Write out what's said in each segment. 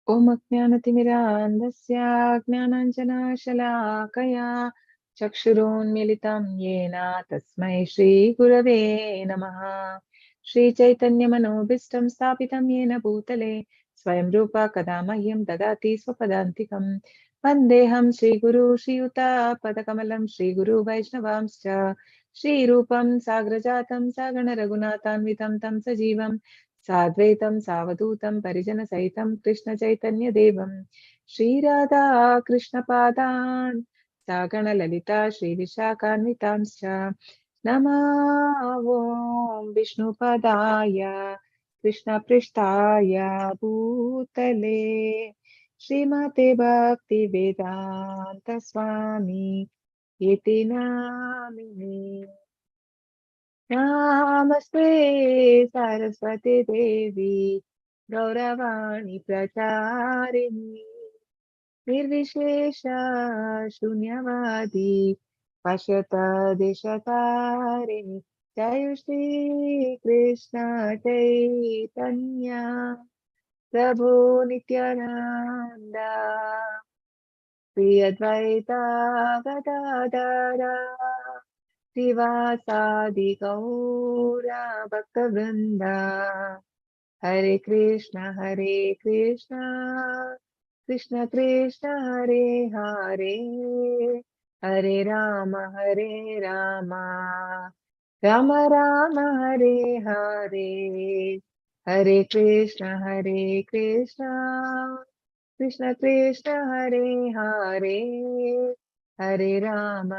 Om Ajnanatimirandasya Jnananjanashalakaya Chakshurunmilitam Yena Tasmai Shri Gurave Namaha. Shri Chaitanya Manobhishtam Sthapitam Yena Bhutale Swayam Rupa Kadamahyam Dadati Swapadantikam Vandeham Shri Guru Shri Yuta Padakamalam Shri Guru Vaishnavamscha Shri Rupam Sagrajatam Sagana Raghunathanvitam Tam Sajivam साद्वैतं सावधूतं परिजनसहितं कृष्णचैतन्यदेवं Shri Radha कृष्णपादान् सागणललिता श्रीविशाखान्वितांश्च नमो विष्णुपदाय कृष्णपृष्ठाय भूतले श्रीमते भक्तिवेदान्तस्वामी इति नामिने नमस्ते सरस्वती देवी गौरवाणी प्रचारिणी निर्विशेष शून्यवादी पश्यत देशतारिणी जय श्री कृष्ण चैतन्य प्रभु नित्यानंद श्री अद्वैता गदाधर श्रीवासादि गौरा भक्तवृंदा हरे कृष्ण कृष्ण कृष्ण हरे हरे हरे राम राम राम हरे हरे हरे कृष्ण कृष्ण कृष्ण हरे हरे हरे राम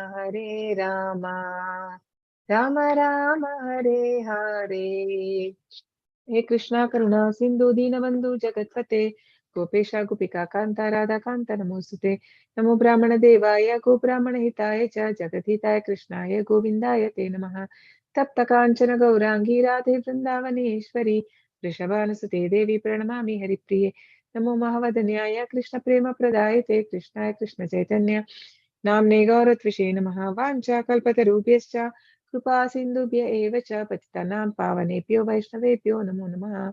राम राम हरे हरे हे कृष्णा करुणा सिंधु दीनबंधु जगत्पते गोपेश गोपिका कांता राधा कांता नमोस्तुते नमो ब्राह्मण देवाय गो ब्राह्मण हिताय च जगद्हिताय कृष्णाय गोविंदाय ते नमः तप्त कांचन गौरांगी राधे वृंदावनेश्वरी वृषभानुसुते देवी प्रणमामि हरिप्रिये नमो महावदन्याय कृष्ण प्रेम प्रदायते कृष्णाय कृष्ण चैतन्य नाम्ने गौरत्विषे नमः वाञ्छा कल्पतरुभ्यश्च कृपा सिन्धुभ्य एव च पतितानां पावनेभ्यो वैष्णवेभ्यो नमो नमः।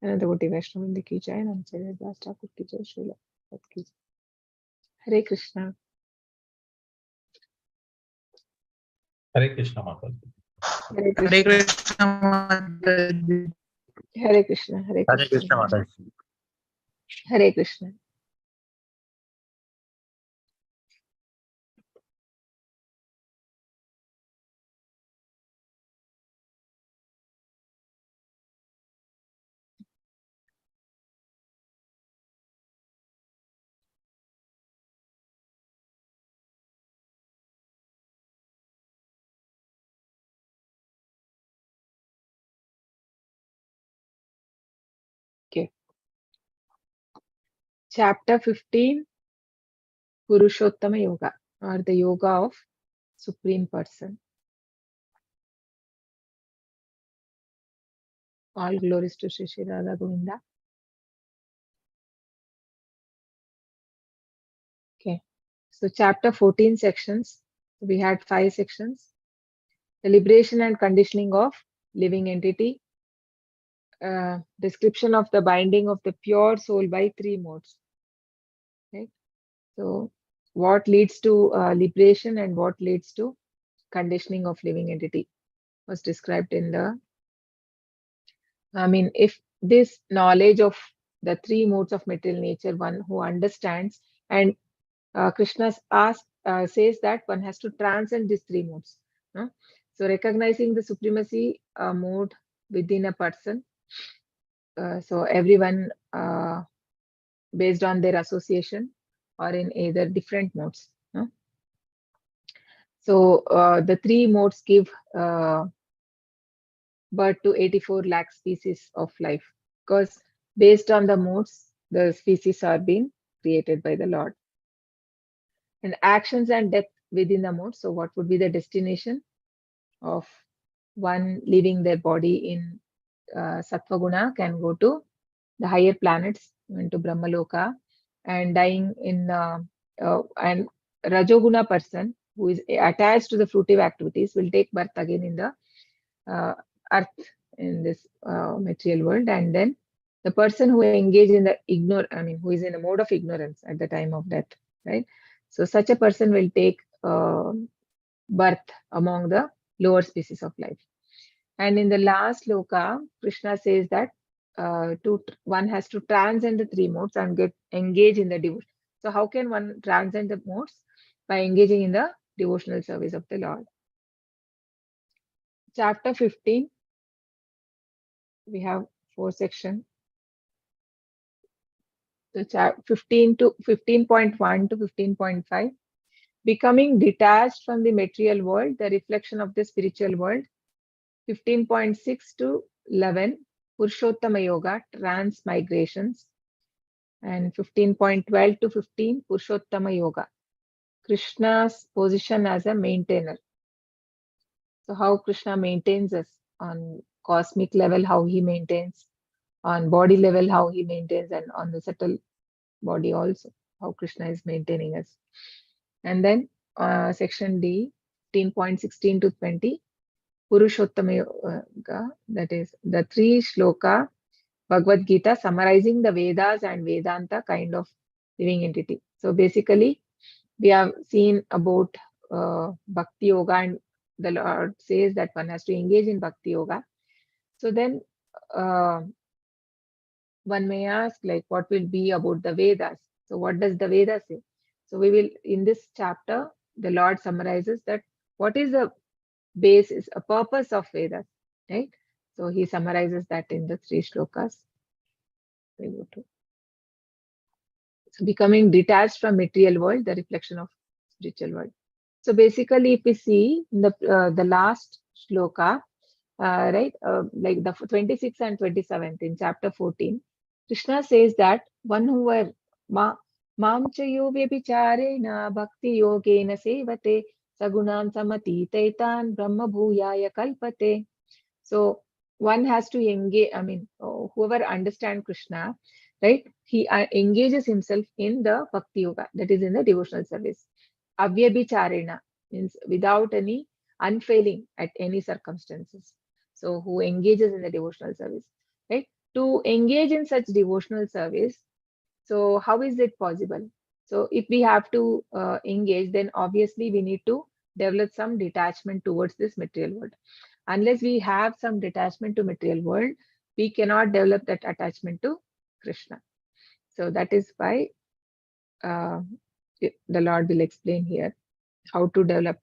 अनंतकोटि वैष्णववृंद की जय। नमस्ते दास ठाकुर की जय। श्रील की जय। हरे कृष्णा। हरे कृष्णा माता। हरे हरे कृष्णा। कृष्ण माताजी। हरे कृष्णा। हरे कृष्णा माता। हरे Krishna. Okay. Chapter 15, Purushottama Yoga, or the Yoga of Supreme Person. All glories to Shri Shri Radha Govinda. Okay. So chapter 14 sections. We had 5 sections. The liberation and conditioning of living entity. Description of the binding of the pure soul by 3 modes. Right? So what leads to liberation and what leads to conditioning of living entity was described in the, if this knowledge of the 3 modes of material nature, one who understands, and Krishna says that one has to transcend these 3 modes. So recognizing the supremacy mode within a person. So everyone based on their association or in either different modes. So the 3 modes give birth to 84 lakh species of life, because based on the modes, the species are being created by the Lord. And actions and depth within the modes. So what would be the destination of one leaving their body in Sattva Guna can go to the higher planets, into Brahmaloka, and dying in and Rajoguna person who is attached to the fruitive activities will take birth again in the earth, in this material world, and then the person who engage in the who is in a mode of ignorance at the time of death, right? So such a person will take birth among the lower species of life. And in the last sloka, Krishna says that one has to transcend the three modes and get engaged in the devotion. So how can one transcend the modes? By engaging in the devotional service of the Lord. Chapter 15, we have 4 sections. So 15 to 15.1 to 15.5. Becoming detached from the material world, the reflection of the spiritual world. 15.6 to 11, Purushottama Yoga, transmigrations. And 15.12 to 15, Purushottama Yoga, Krishna's position as a maintainer. So how Krishna maintains us on cosmic level, how he maintains, on body level, how he maintains, and on the subtle body also, how Krishna is maintaining us. And then section D, 15.16 to 20, Purushottama Yoga, that is the 3 shloka Bhagavad Gita summarizing the Vedas and Vedanta kind of living entity. So basically, we have seen about Bhakti Yoga, and the Lord says that one has to engage in Bhakti Yoga. So then one may ask, like, what will be about the Vedas? So what does the Vedas say? So we will, in this chapter, the Lord summarizes that what is the basis, a purpose of Vedas, right? So he summarizes that in the 3 shlokas. We go to becoming detached from material world, the reflection of spiritual world. So basically, if we see in the last shloka, right, like the 26th and 27th in chapter 14, Krishna says that one who were mam chayo vyabhicharena bhakti yogena sevate sagunan samatitaitan brahma bhuyaya kalpate. So one has to engage, whoever understands Krishna, right, he engages himself in the Bhakti Yoga, that is in the devotional service. Avyabhicharena means without any unfailing at any circumstances. So who engages in the devotional service, right? To engage in such devotional service, so how is it possible? So if we have to engage, then obviously we need to develop some detachment towards this material world. Unless we have some detachment to material world, we cannot develop that attachment to Krishna. So that is why the Lord will explain here how to develop,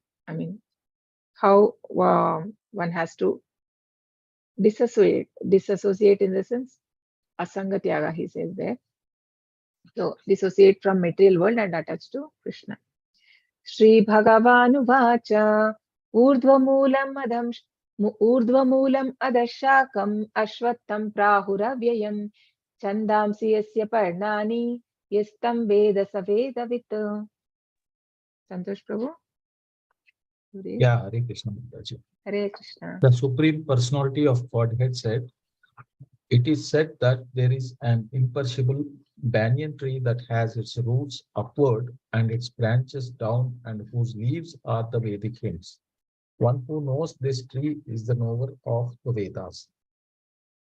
how one has to disassociate in the sense, asanga tyaga, he says there. So dissociate from material world and attach to Krishna. Shri Bhagavanuvacha ऊर्ध्वमूलम् अधशाकम् अश्वत्थं प्राहुरव्ययम् छन्दांसि यस्य पर्णानि यस्तं वेद स वेदवित्. Santosh Prabhu? Yeah, Hare Krishna Mataji. Hare Krishna. The Supreme Personality of Godhead said, it is said that there is an imperishable banyan tree that has its roots upward and its branches down, and whose leaves are the Vedic hymns. One who knows this tree is the knower of the Vedas.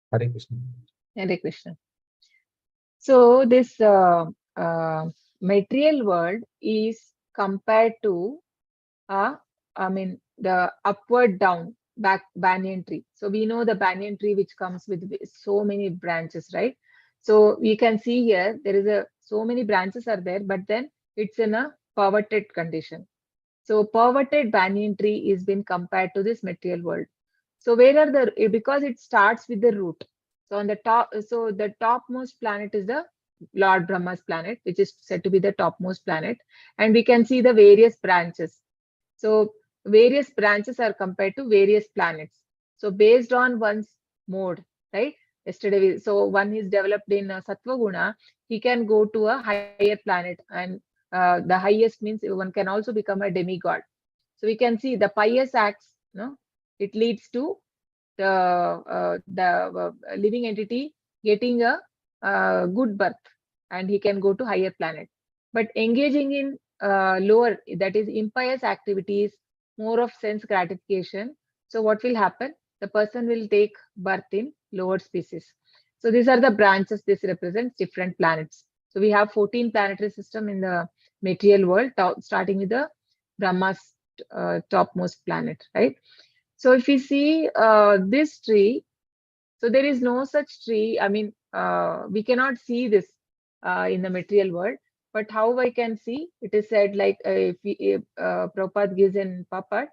Hare Krishna. Hare Krishna. So this material world is compared to the upward down back banyan tree. So we know the banyan tree which comes with so many branches, right? So we can see here there is so many branches are there, but then it's in a perverted condition. So perverted banyan tree is been compared to this material world. So where are because it starts with the root. So on the top, so the topmost planet is the Lord Brahma's planet, which is said to be the topmost planet. And we can see the various branches. So various branches are compared to various planets. So based on one's mode, right? So one is developed in Sattva Guna, he can go to a higher planet, and the highest means one can also become a demigod. So we can see the pious acts, it leads to the living entity getting a good birth, and he can go to higher planet. But engaging in lower, that is impious activities, more of sense gratification. So what will happen? The person will take birth in lower species. So these are the branches. This represents different planets. So we have 14 planetary system in the material world, starting with the Brahma's topmost planet, right? So if we see this tree, so there is no such tree. I mean, we cannot see this in the material world. But how I can see, it is said like if Prabhupada gives in Papat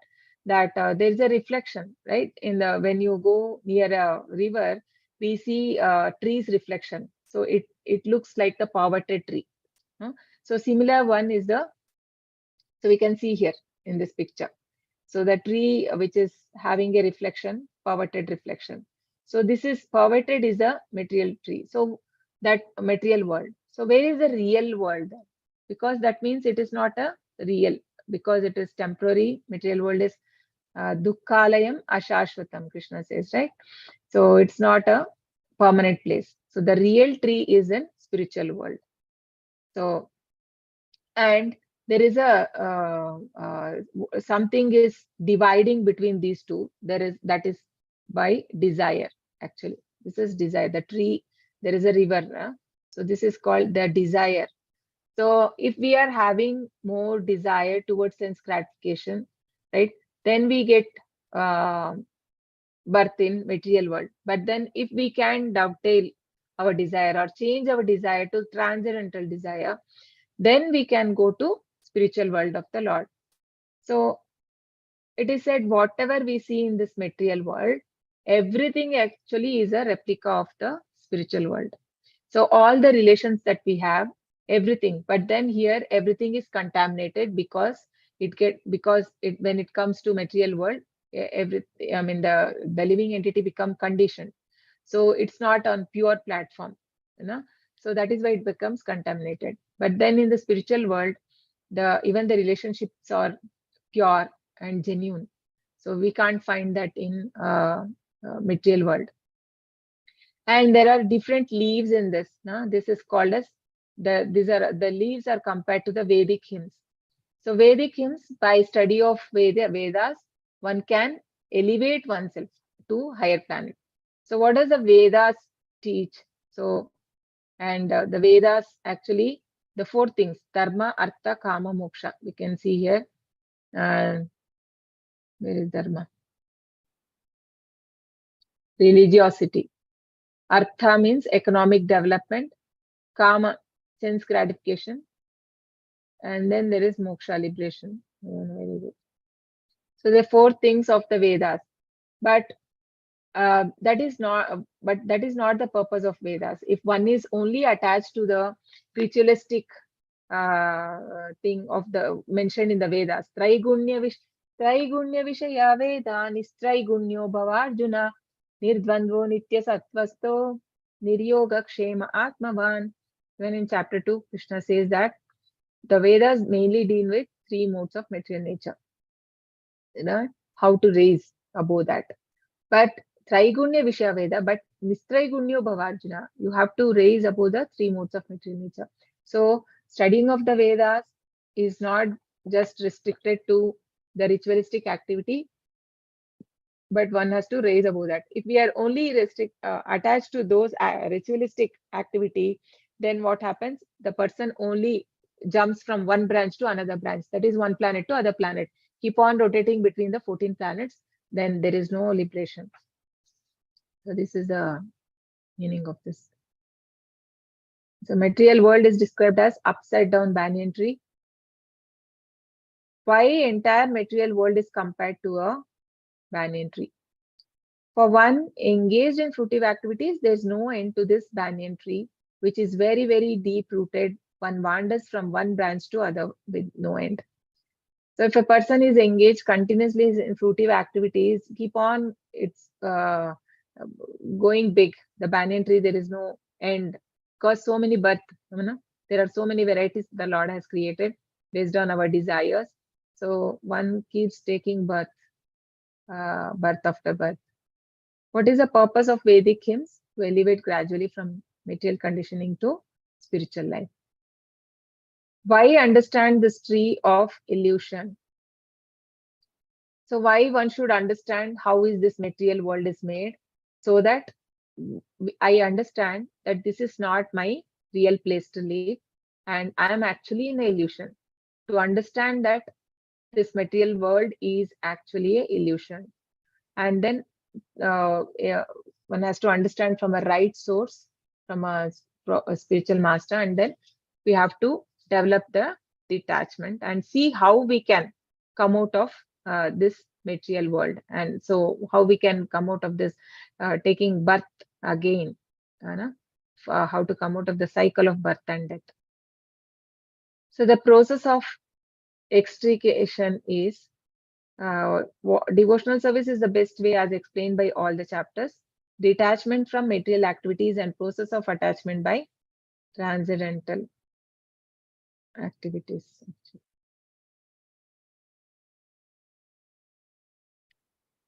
that there is a reflection, right? In the when you go near a river, we see trees reflection. So it looks like the poverty tree. So similar one is the, so we can see here in this picture. So the tree which is having a reflection, perverted reflection. So this is perverted is a material tree. So that material world. So where is the real world then? Because that means it is not a real, because it is temporary. Material world is dukkhalayam ashashvatam, Krishna says, right? So it's not a permanent place. So the real tree is in spiritual world. So, and there is a something is dividing between these two. There is, that is by desire. Actually, this is desire. The tree, there is a river. So this is called the desire. So if we are having more desire towards sense gratification, right, then we get birth in material world. But then if we can dovetail our desire or change our desire to transcendental desire, then we can go to spiritual world of the Lord. So it is said whatever we see in this material world, everything actually is a replica of the spiritual world. So all the relations that we have, everything, but then here everything is contaminated because when it comes to material world, the living entity become conditioned. So it's not on pure platform, you know. So that is why it becomes contaminated. But then in the spiritual world, even the relationships are pure and genuine. So we can't find that in material world. And there are different leaves in this. This is called as the leaves are compared to the Vedic hymns. So Vedic hymns, by study of Vedas, one can elevate oneself to higher planet. So what does the Vedas teach? So, and the Vedas actually, the four things: dharma, artha, kama, moksha. We can see here. Where is dharma? Religiosity. Artha means economic development. Kama, sense gratification. And then there is moksha, liberation. Where is it? So the four things of the Vedas. But that is not the purpose of Vedas. If one is only attached to the ritualistic thing of the mentioned in the Vedas, Traigunya Vishaya Veda Nistraigunyo Bhavarjuna Nirdvandvo Nitya Sattvasto Niryoga Kshema Atmavan. When in chapter 2, Krishna says that the Vedas mainly deal with three modes of material nature. You know, how to raise above that. But Traigunya Vishaya Veda, but Nistraigunyo Bhavarjuna, you have to raise above the three modes of material nature. So studying of the Vedas is not just restricted to the ritualistic activity, but one has to raise above that. If we are only attached to those ritualistic activity, then what happens? The person only jumps from one branch to another branch. That is one planet to other planet. Keep on rotating between the 14 planets. Then there is no liberation. So this is the meaning of this. So material world is described as upside down banyan tree. Why entire material world is compared to a banyan tree? For one engaged in fruitive activities, there is no end to this banyan tree, which is very, very deep rooted. One wanders from one branch to other with no end. So if a person is engaged continuously in fruitive activities, keep on, it's going big. The banyan tree, there is no end, because so many birth, there are so many varieties the Lord has created based on our desires. So one keeps taking birth, birth after birth. What is the purpose of Vedic hymns? To elevate gradually from material conditioning to spiritual life. Why understand this tree of illusion? So why one should understand how is this material world is made, so that I understand that this is not my real place to live, and I am actually in an illusion. To understand that this material world is actually an illusion, and then yeah, one has to understand from a right source, from a spiritual master, and then we have to develop the detachment and see how we can come out of this material world, and so how we can come out of this taking birth again, how to come out of the cycle of birth and death. So the process of extrication is devotional service is the best way, as explained by all the chapters. Detachment from material activities and process of attachment by transcendental activities.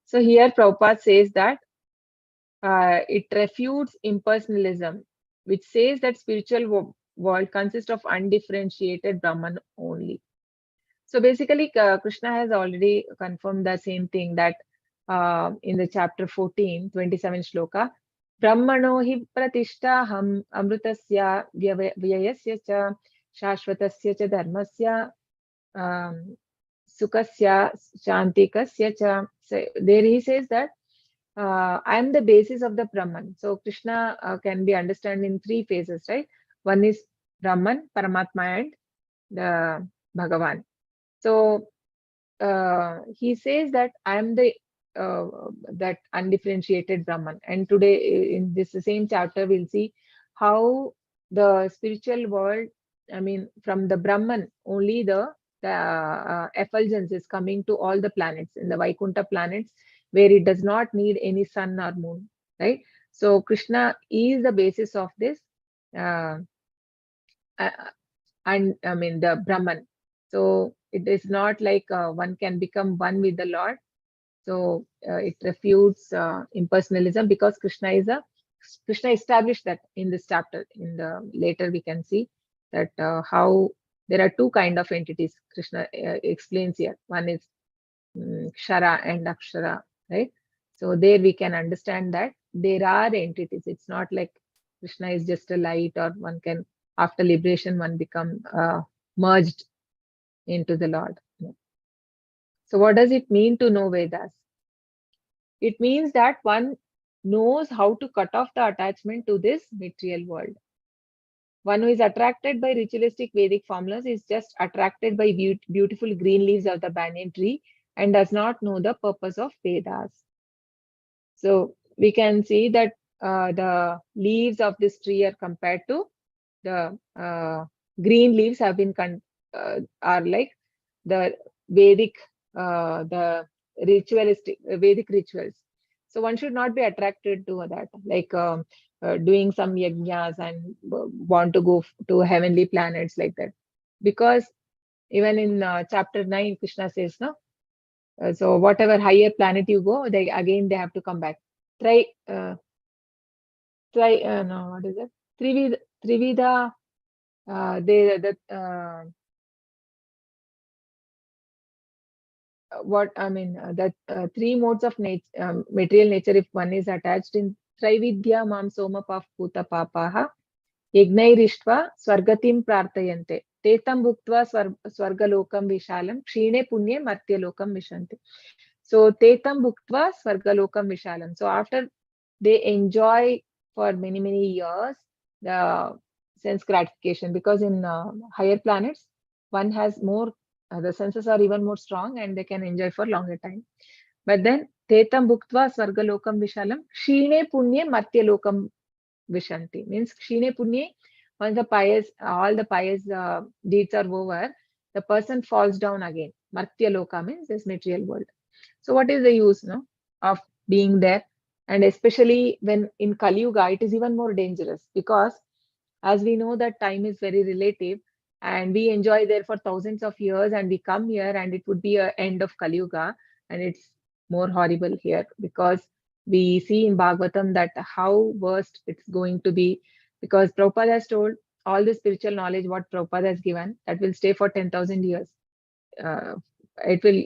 So here Prabhupada says that it refutes impersonalism, which says that spiritual world consists of undifferentiated Brahman only. So basically, Krishna has already confirmed the same thing, that in the chapter 14, 27 shloka, Brahmano hi pratishta ham amrutasya vyayasya cha shashvatasya cha dharmasya sukasya shantikasya cha. So there he says that I am the basis of the Brahman. So Krishna can be understood in three phases, right? One is Brahman, Paramatma, and the Bhagavan. So he says that I am the that undifferentiated Brahman. And today in this same chapter, we'll see how the spiritual world, I mean, from the Brahman, only the effulgence is coming to all the planets, in the Vaikuntha planets, where it does not need any sun or moon, right? So Krishna is the basis of this, uh, and I mean the Brahman. So it is not like one can become one with the Lord. So it refutes impersonalism, because Krishna established that in this chapter. In the later we can see that how there are two kind of entities Krishna explains here. One is Kshara and Akshara, right? So there we can understand that there are entities. It's not like Krishna is just a light, or one can, after liberation, one become merged into the Lord. So what does it mean to know Vedas? It means that one knows how to cut off the attachment to this material world. One who is attracted by ritualistic Vedic formulas is just attracted by beautiful green leaves of the banyan tree and does not know the purpose of Vedas. So we can see that the leaves of this tree are compared to the green leaves have been are like the Vedic, the ritualistic Vedic rituals. So one should not be attracted to that, like doing some yajnas and want to go to heavenly planets like that. Because even in chapter 9, Krishna says, no, so whatever higher planet you go, they have to come back. Try, no, what is it? Trivida, what I mean, that three modes of nature, material nature, if one is attached in Trividya mam soma puta papaha yajnairištva swargatim prartayante tetam bhuktva swargalokam vishalam kshine punye martyalokam vishanti. So tetam bhuktva swargalokam vishalam. So after they enjoy for many years the sense gratification, because in higher planets one has more, the senses are even more strong and they can enjoy for longer time. But then tetam bhuktva swargalokam vishalam kshine punye martyalokam vishanti, means kshine punye, once all the pious deeds are over, the person falls down again. Martyaloka means this material world. So what is the use, no, of being there? And especially when in Kali Yuga, it is even more dangerous, because as we know that time is very relative, and we enjoy there for thousands of years, and we come here and it would be a end of Kali Yuga, and it's more horrible here, because we see in Bhagavatam that how worst it's going to be, because Prabhupada has told all the spiritual knowledge what Prabhupada has given, that will stay for 10,000 years. It will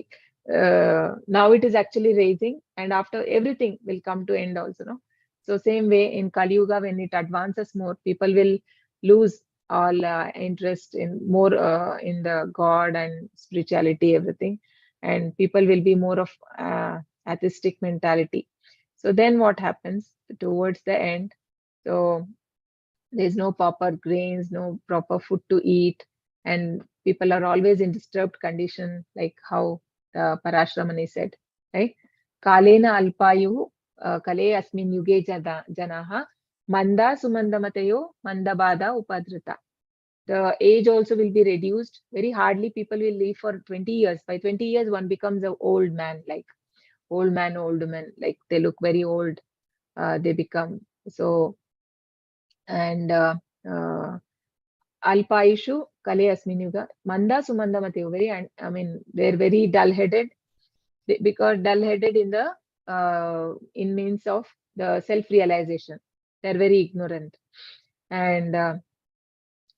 now it is actually raising, and after everything will come to end also, no? So same way in Kali Yuga, when it advances more, people will lose all interest in more in the God and spirituality, everything, and people will be more of atheistic mentality. So then what happens towards the end? So there's no proper grains, no proper food to eat, and people are always in disturbed condition, like how Parashramani said, right? Kalena alpayu kale asmin yuge janaha manda sumandamatayo mandabada upadrita. The age also will be reduced. Very hardly people will live for 20 years. By 20 years, one becomes an old man, like old man, old woman, like they look very old. They become so, and Alpaishu Kale Asminuga Manda Sumandamate very, and I mean they're very dull-headed because dull-headed in means of the self-realization. They're very ignorant. And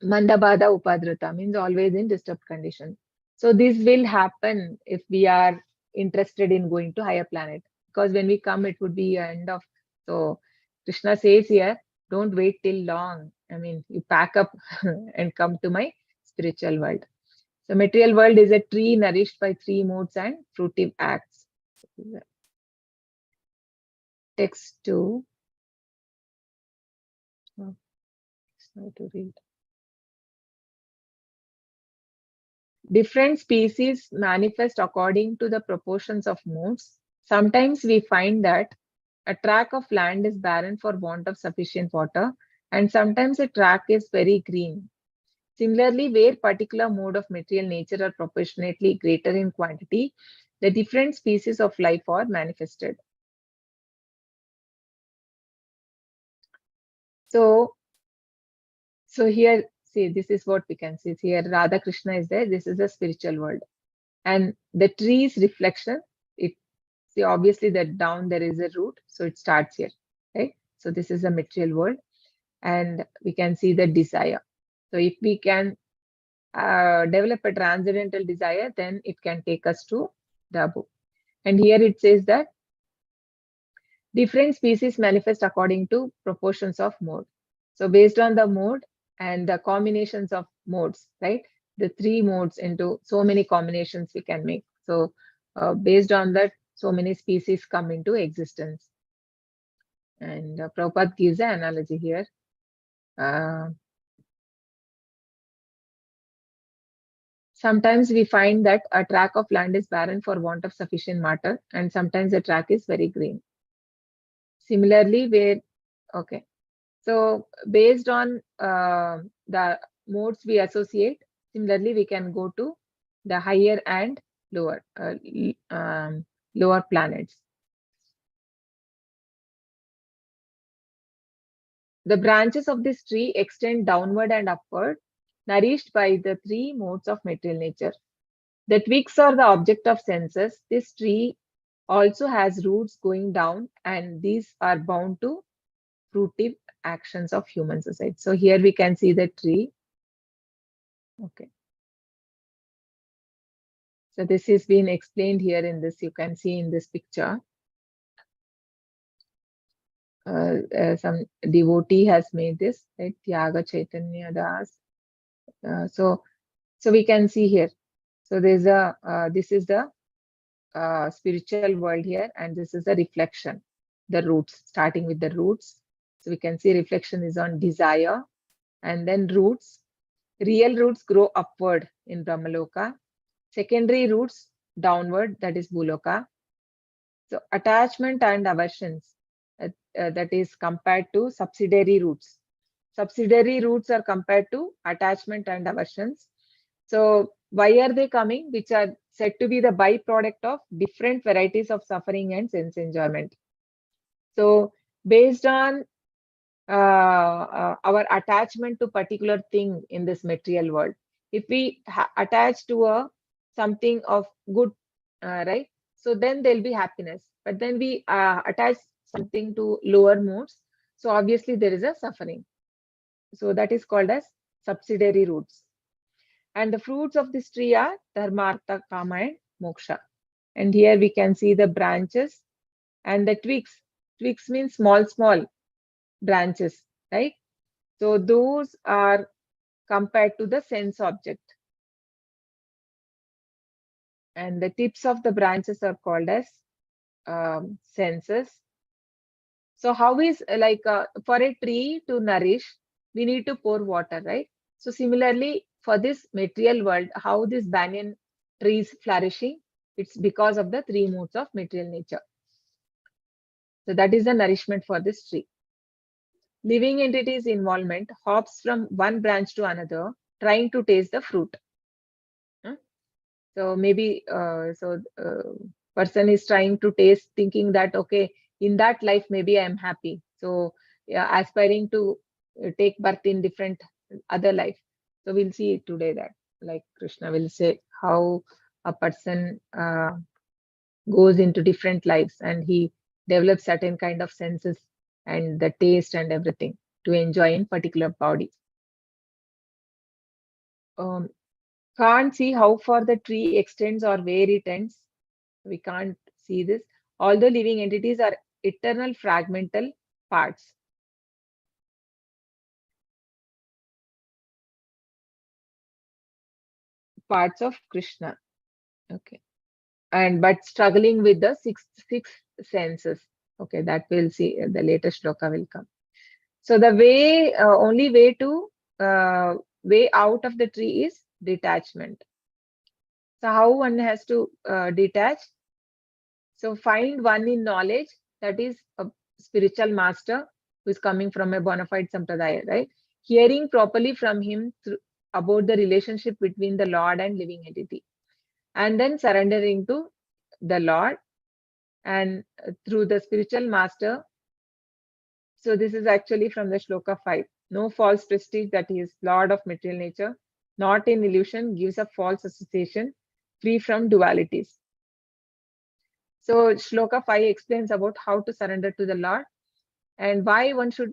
Mandabada Upadrita means always in disturbed condition. So this will happen if we are interested in going to higher planet, because when we come, it would be end of. So Krishna says here, don't wait till long. I mean, you pack up and come to my spiritual world. So material world is a tree nourished by three modes and fruitive acts. Text 2. Oh, sorry to read. Different species manifest according to the proportions of modes. Sometimes we find that a tract of land is barren for want of sufficient water, and sometimes a tract is very green. Similarly, where particular mode of material nature are proportionately greater in quantity, the different species of life are manifested. So here, see, this is what we can see. Here, Radha Krishna is there. This is the spiritual world. And the tree's reflection, it, see, obviously that down there is a root, so it starts here, right? So this is the material world, and we can see the desire. So if we can develop a transcendental desire, then it can take us to the above. And here it says that different species manifest according to proportions of mode. So based on the mode and the combinations of modes, right? The three modes into so many combinations we can make. So based on that, so many species come into existence. And Prabhupada gives an analogy here. Sometimes we find that a tract of land is barren for want of sufficient matter, and sometimes the tract is very green. Similarly, okay. So based on the modes we associate, similarly, we can go to the higher and lower, lower planets. The branches of this tree extend downward and upward, nourished by the three modes of material nature. The twigs are the object of senses. This tree also has roots going down, and these are bound to fruitive actions of human society. So here we can see the tree. Okay. So this is being explained here in this, you can see in this picture. Some devotee has made this, right? Tyaga Chaitanya Das. So we can see here. So there's this is the spiritual world here, and this is the reflection, the roots, starting with the roots. So we can see reflection is on desire, and then roots. Real roots grow upward in Brahmaloka. Secondary roots downward, that is Bhuloka. So attachment and aversions, that is compared to subsidiary roots. Subsidiary roots are compared to attachment and aversions. So why are they coming? Which are said to be the byproduct of different varieties of suffering and sense enjoyment. So based on our attachment to particular thing in this material world, if we attach to something of good, right? So then there'll be happiness. But then we attach something to lower modes. So obviously there is a suffering. So that is called as subsidiary roots. And the fruits of this tree are dharma, artha, kama, and moksha. And here we can see the branches and the twigs. Twigs means small, branches, right? So those are compared to the sense object. And the tips of the branches are called as senses. So how is for a tree to nourish, we need to pour water, right? So similarly, for this material world, how this banyan tree is flourishing, it's because of the three modes of material nature. So that is the nourishment for this tree. Living entities involvement hops from one branch to another, trying to taste the fruit. So maybe person is trying to taste, thinking that okay, in that life maybe I am happy. So yeah, aspiring to take birth in different other life. So we'll see today that, like Krishna will say, how a person goes into different lives and he develops certain kind of senses and the taste and everything to enjoy in particular body. Can't see how far the tree extends or where it ends. We can't see this. All the living entities are eternal fragmental parts. Parts of Krishna. Okay. And but struggling with the six senses. Okay, that we'll see. The latest shloka will come. So the way, only way to way out of the tree is detachment. So how one has to detach? So find one in knowledge, that is a spiritual master who is coming from a bona fide sampradaya, right? Hearing properly from him about the relationship between the Lord and living entity, and then surrendering to the Lord and through the spiritual master. So this is actually from the shloka 5. No false prestige that he is Lord of material nature, not in illusion, gives a false association, free from dualities. So shloka 5 explains about how to surrender to the Lord and why one should,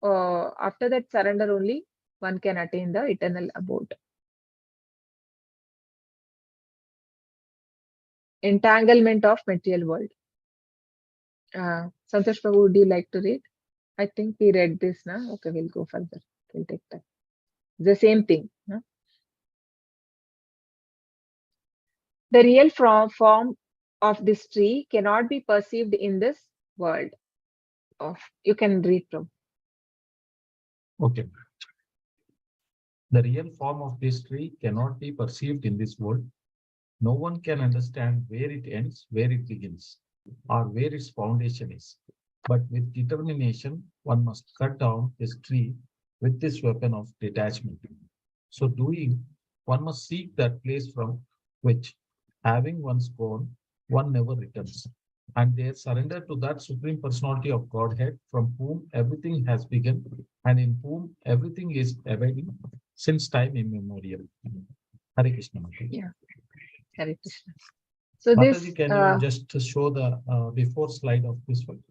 after that surrender only, one can attain the eternal abode. Entanglement of material world. Santosh Prabhu, would you like to read? I think we read this now. Okay, we'll go further. We'll take time. The same thing. Huh? The real form of this tree cannot be perceived in this world. You can read from. Okay. The real form of this tree cannot be perceived in this world. No one can understand where it ends, where it begins, or where its foundation is. But with determination, one must cut down this tree with this weapon of detachment. So doing, one must seek that place from which, having once gone, one never returns. And they surrender to that Supreme Personality of Godhead from whom everything has begun and in whom everything is abiding since time immemorial. Hare Krishna. Yeah, Hare Krishna. So Mataji, this, can you just show the before slide of this one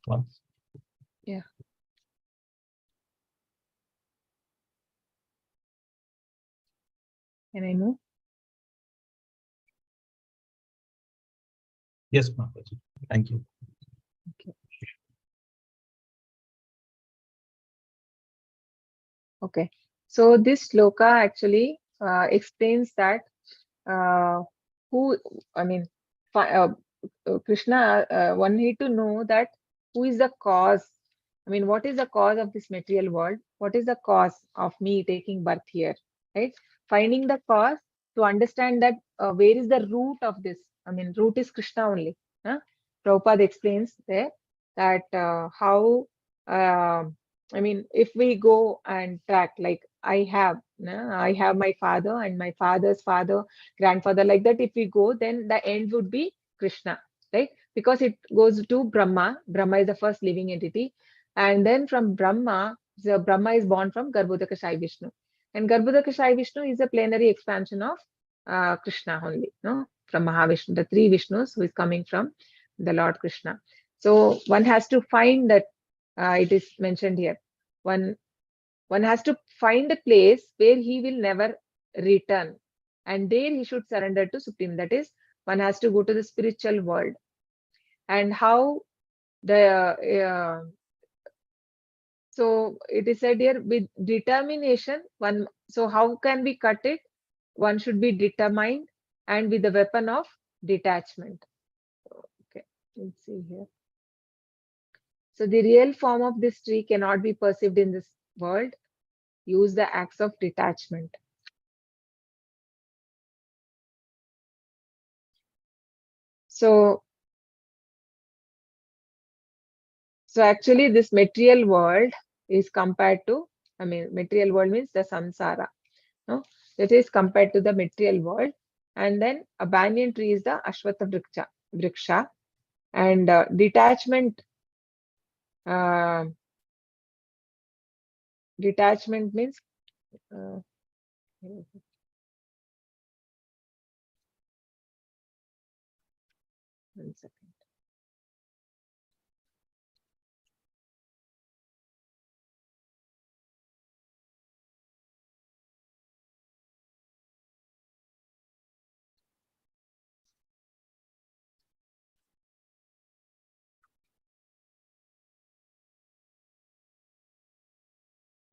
once? yeah. Can I move? Yes, Mataji. Thank you. Okay. Okay. So this shloka actually explains that who, I mean, Krishna, one need to know that who is the cause. I mean, what is the cause of this material world? What is the cause of me taking birth here? Right? Finding the cause to understand that where is the root of this? I mean, root is Krishna only. Huh? Prabhupada explains there that how, I mean, if we go and track, like I have my father and my father's father, grandfather, like that. If we go, then the end would be Krishna, right? Because it goes to Brahma. Brahma is the first living entity. And then from Brahma, the Brahma is born from Garbhodakashayi Vishnu. And Garbhodakashayi Vishnu is a plenary expansion of Krishna only, no? From Mahavishnu, the three Vishnus who is coming from the Lord Krishna. So one has to find that, it is mentioned here. One has to find a place where he will never return. And there he should surrender to Supreme. That is, one has to go to the spiritual world. And how the So it is said here with determination, one. So how can we cut it? One should be determined and with the weapon of detachment. Okay, let's see here. So the real form of this tree cannot be perceived in this world. Use the acts of detachment. So actually this material world is compared to, material world means the samsara. No? That is compared to the material world. And then a banyan tree is the Ashwatha Vriksha. And detachment uh, means uh, one second.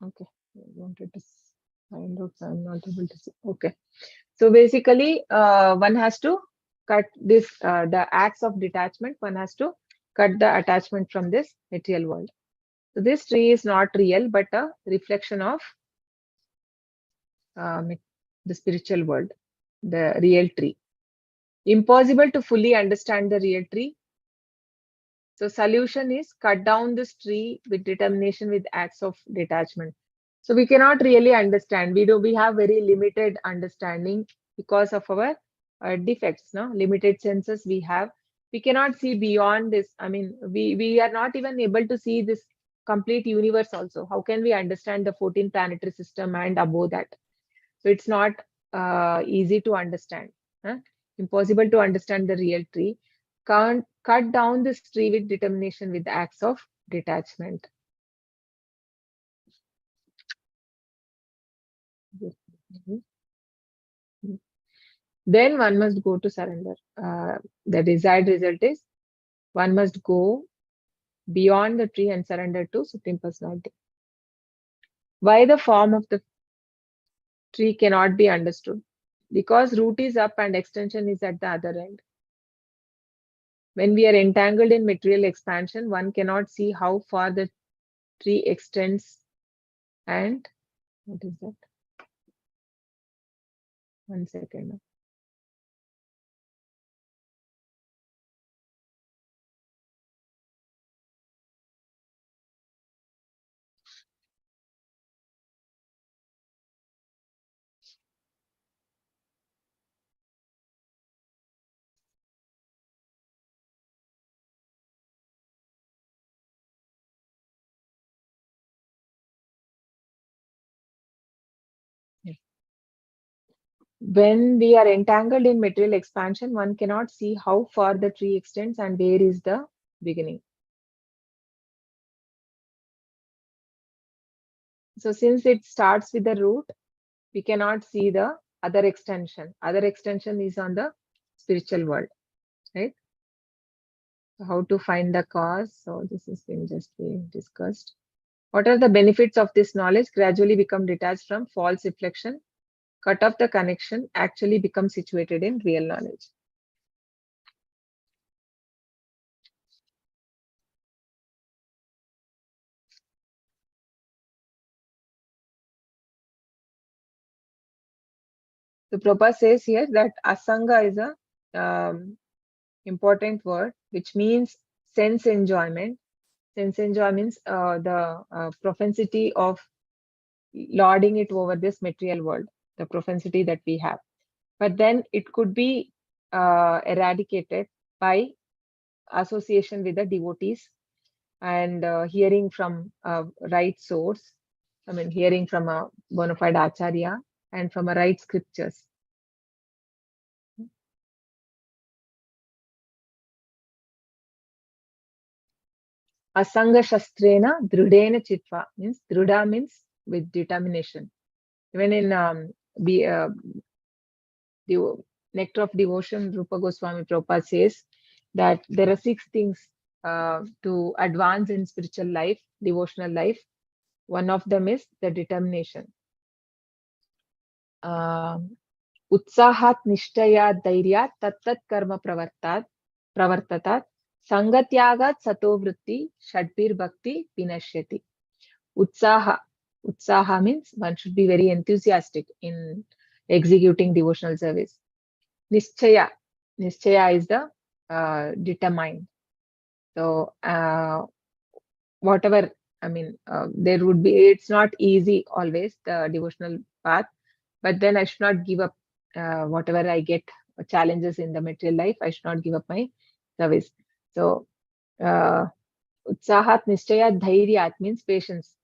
Okay, I wanted to find out, so I'm not able to see. Okay, so basically, one has to cut this, the acts of detachment. One has to cut the attachment from this material world. So this tree is not real, but a reflection of the spiritual world, the real tree. Impossible to fully understand the real tree. So solution is cut down this tree with determination with acts of detachment. So we cannot really understand. We have very limited understanding because of our defects, no? Limited senses we have. We cannot see beyond this. We are not even able to see this complete universe also. How can we understand the 14 planetary system and above that? So it's not easy to understand. Huh? Impossible to understand the real tree. Can't cut down this tree with determination with acts of detachment. Then one must go to surrender. The desired result is one must go beyond the tree and surrender to Supreme Personality. Why the form of the tree cannot be understood? Because root is up and extension is at the other end. When we are entangled in material expansion, one cannot see how far the tree extends. And what is that? 1 second. When we are entangled in material expansion, one cannot see how far the tree extends and where is the beginning. So since it starts with the root, we cannot see the other extension. Other extension is on the spiritual world, right? So how to find the cause? So this is been just being discussed. What are the benefits of this knowledge? Gradually become detached from false reflection, cut off the connection, actually become situated in real knowledge. So Prabhupada says here that asanga is a important word, which means sense enjoyment. Sense enjoyment means the propensity of lording it over this material world, the propensity that we have. But then it could be eradicated by association with the devotees and hearing from a right source. Hearing from a bona fide acharya and from a right scriptures. Asanga shastrena drudena chitva means druda means with determination. Even in the Nectar of Devotion, Rupa Goswami Prabhupada says that there are 6 things to advance in spiritual life, devotional life. One of them is the determination. Utsahat nishtayat dhairyat tat karma pravartatat sangatyagat satovritti shadbir bhakti vinashyati. Utsaha means one should be very enthusiastic in executing devotional service. Nischaya is the determined. So whatever, I mean, there would be, it's not easy always, the devotional path, but then I should not give up whatever I get challenges in the material life. I should not give up my service. So utsahat nishchayat dhairyat means patience.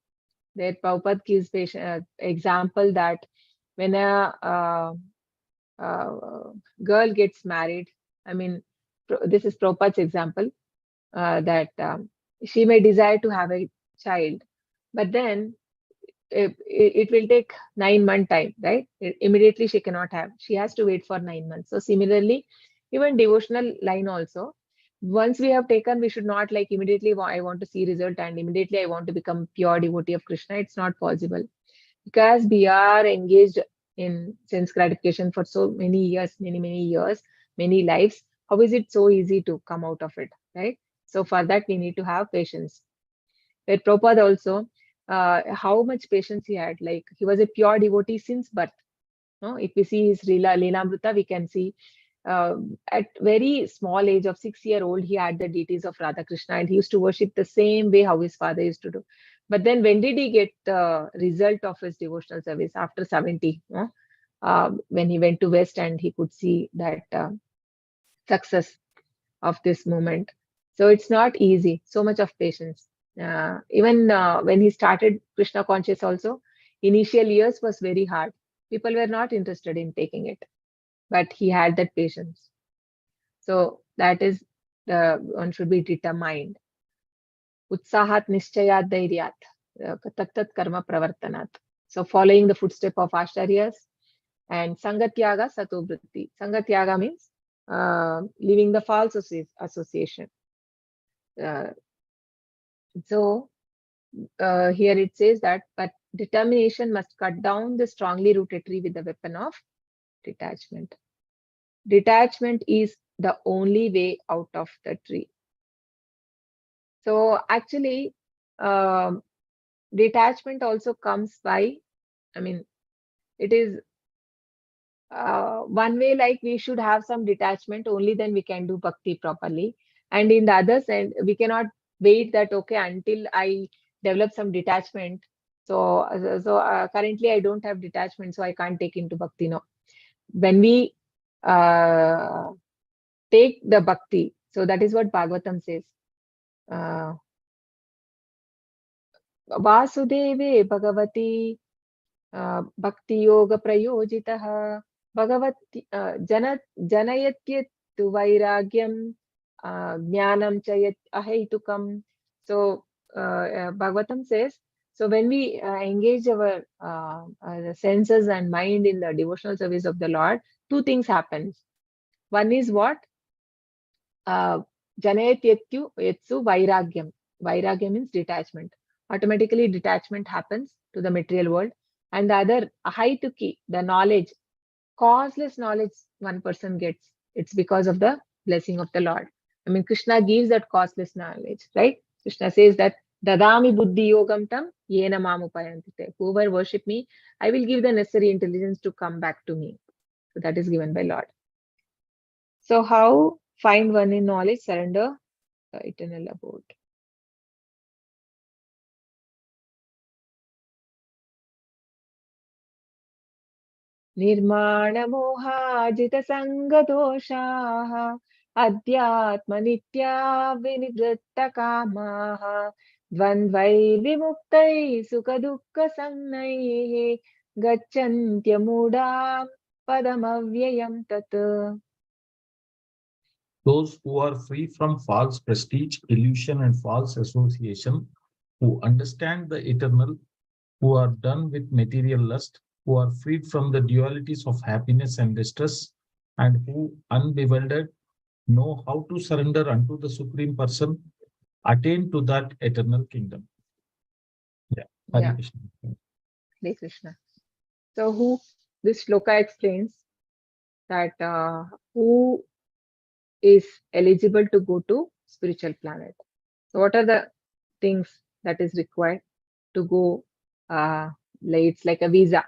There Prabhupada gives example that when a girl gets married, I mean, this is Prabhupada's example, that she may desire to have a child, but then it will take 9 month time, right? Immediately she cannot have. She has to wait for 9 months. So similarly, even devotional line also, once we have taken, we should not like immediately, I want to see result and immediately I want to become pure devotee of Krishna. It's not possible because we are engaged in sense gratification for so many years, many years, many lives. How is it so easy to come out of it, right? So for that, we need to have patience. Where Prabhupada also, how much patience he had. Like he was a pure devotee since birth. No? If we see his Leelamrita, we can see at very small age of 6 year old, he had the deities of Radha Krishna and he used to worship the same way how his father used to do. But then when did he get the result of his devotional service? After 70, no? When he went to West and he could see that success of this movement. So it's not easy, so much of patience. Even when he started Krishna conscious also, initial years was very hard. People were not interested in taking it, but he had that patience. So that is the one should be determined. Utsahat nishchayat dhairyat tat karma pravartanat. So following the footstep of Acharyas and Sangatyaga Satovritti. Sangatyaga means leaving the false association. Uh, so here it says that, but determination must cut down the strongly rooted tree with the weapon of detachment. Detachment is the only way out of the tree. So actually, um detachment also comes by, I mean, it is one way like we should have some detachment, only then we can do bhakti properly. And in the other sense, we cannot wait that, okay, until I develop some detachment. So currently I don't have detachment, so I can't take into bhakti. No. When we uh, take the bhakti, so that is what Bhagavatam says. Vasudeve Bhagavati Bhakti Yoga Prayojitah Bhagavati Janayatyatu Vairagyam Jnanam Chayat Ahaitukam. So Bhagavatam says, so when we engage our senses and mind in the devotional service of the Lord, two things happen. One is what? Janayatyatu Yatsu Vairagyam. Vairagyam means detachment. Automatically detachment happens to the material world. And the other, ahaituki, the knowledge, causeless knowledge one person gets. It's because of the blessing of the Lord. I mean, Krishna gives that causeless knowledge, right? Krishna says that, Dadami buddhi yogam tam yena mamupayantite. Whoever worship me, I will give the necessary intelligence to come back to me. So that is given by Lord. So how find one in knowledge, surrender the eternal abode. निर्माणमोहाजितसङ्गदोषाः अध्यात्मनित्या विनिवृत्तकामाः द्वन्द्वैर्विमुक्तैः सुखदुःखसंज्ञैः गच्छन्त्यमूढां पदमव्ययं तत्. Those who are free from false prestige, illusion, and false association, who understand the eternal, who are done with material lust, who are freed from the dualities of happiness and distress, and who, unbewildered, know how to surrender unto the Supreme Person, attain to that eternal kingdom. Yeah, Hare Yeah. Krishna. Hare Krishna. So this shloka explains that who is eligible to go to spiritual planet. So what are the things that is required to go? It's like a visa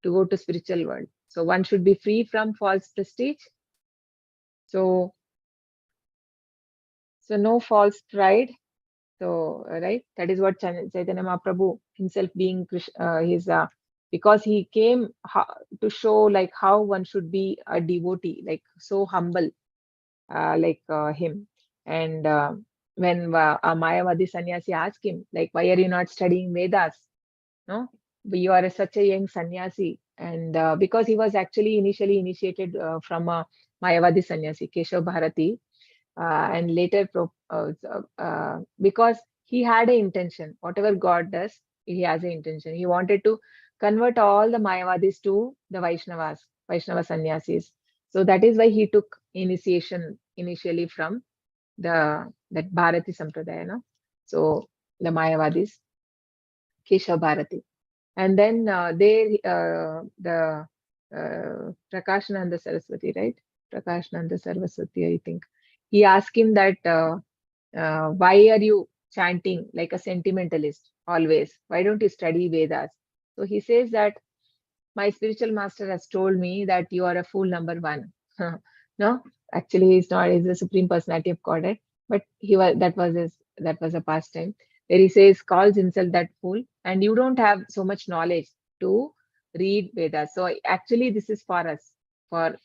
to go to spiritual world. So one should be free from false prestige. So no false pride. So right, that is what Chaitanya Mahaprabhu himself being his because he came to show like how one should be a devotee, like so humble, like him. And when a Mayavadi sannyasi asked him, like, why are you not studying Vedas? No, you are such a young sannyasi. And because he was actually initially initiated from a Mayavadi sannyasi, Keshav Bharati, and later because he had an intention, whatever God does, he has an intention. He wanted to convert all the Mayavadis to the Vaishnava sannyasis. So that is why he took initiation initially from that Bharati Sampradaya, no? So the Mayavadis, Keshav Bharati. And then the Prakashananda Saraswati, right? Prakashananda Saraswati, I think. He asked him that why are you chanting like a sentimentalist always? Why don't you study Vedas? So he says that my spiritual master has told me that you are a fool number one. No, actually he's not. He's the supreme personality of Godhead, but that was a pastime where he says calls himself that fool, and you don't have so much knowledge to read Vedas. So actually, this is for us, for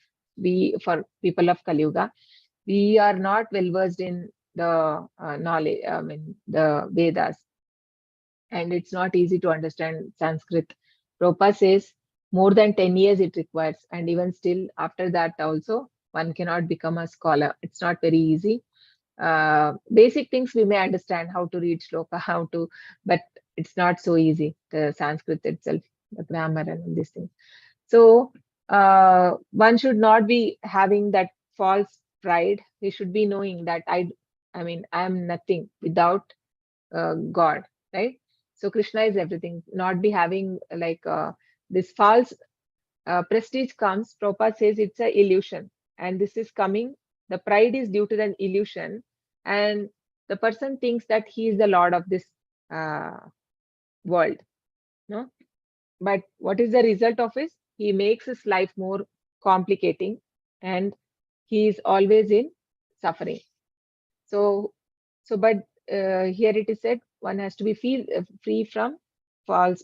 people of Kali Yuga. We are not well versed in the knowledge. I mean the Vedas, and it's not easy to understand Sanskrit. Prabhupada says more than 10 years it requires, and even still after that also one cannot become a scholar. It's not very easy. Basic things we may understand, how to read shloka, but it's not so easy. The Sanskrit itself, the grammar and all these things. So one should not be having that false pride. He should be knowing that I mean, I am nothing without God, right? So Krishna is everything. Not be having like this false prestige comes. Prabhupada says it's an illusion, and this is coming. The pride is due to an illusion, and the person thinks that he is the lord of this uh, world. No, but what is the result of it? He makes his life more complicating, and he is always in suffering. So, but here it is said one has to be free from false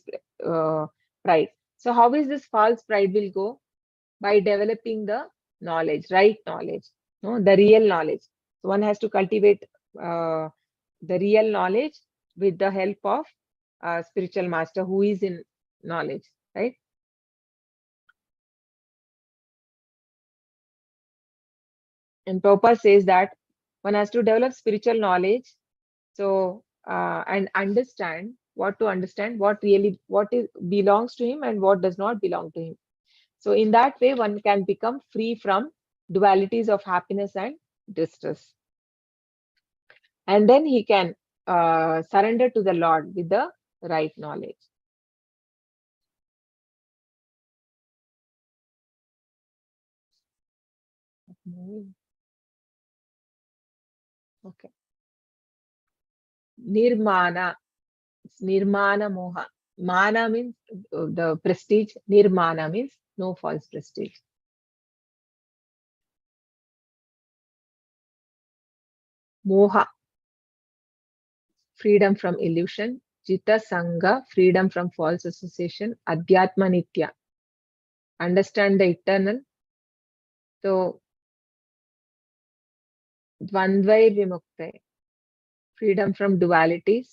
pride. So, how is this false pride will go? By developing the knowledge, right knowledge, no, the real knowledge. So, one has to cultivate uh, the real knowledge with the help of spiritual master who is in knowledge, right? And Prabhupada says that one has to develop spiritual knowledge. So and understand what is belongs to him and what does not belong to him. So in that way, one can become free from dualities of happiness and distress, and then he can surrender to the Lord with the right knowledge. Okay. Nirmana. It's nirmana moha. Mana means the prestige. Nirmana means no false prestige. Moha, freedom from illusion. Jita Sangha, freedom from false association. Adhyatma Nitya, understand the eternal. So, Dvandvai Vimukta, freedom from dualities.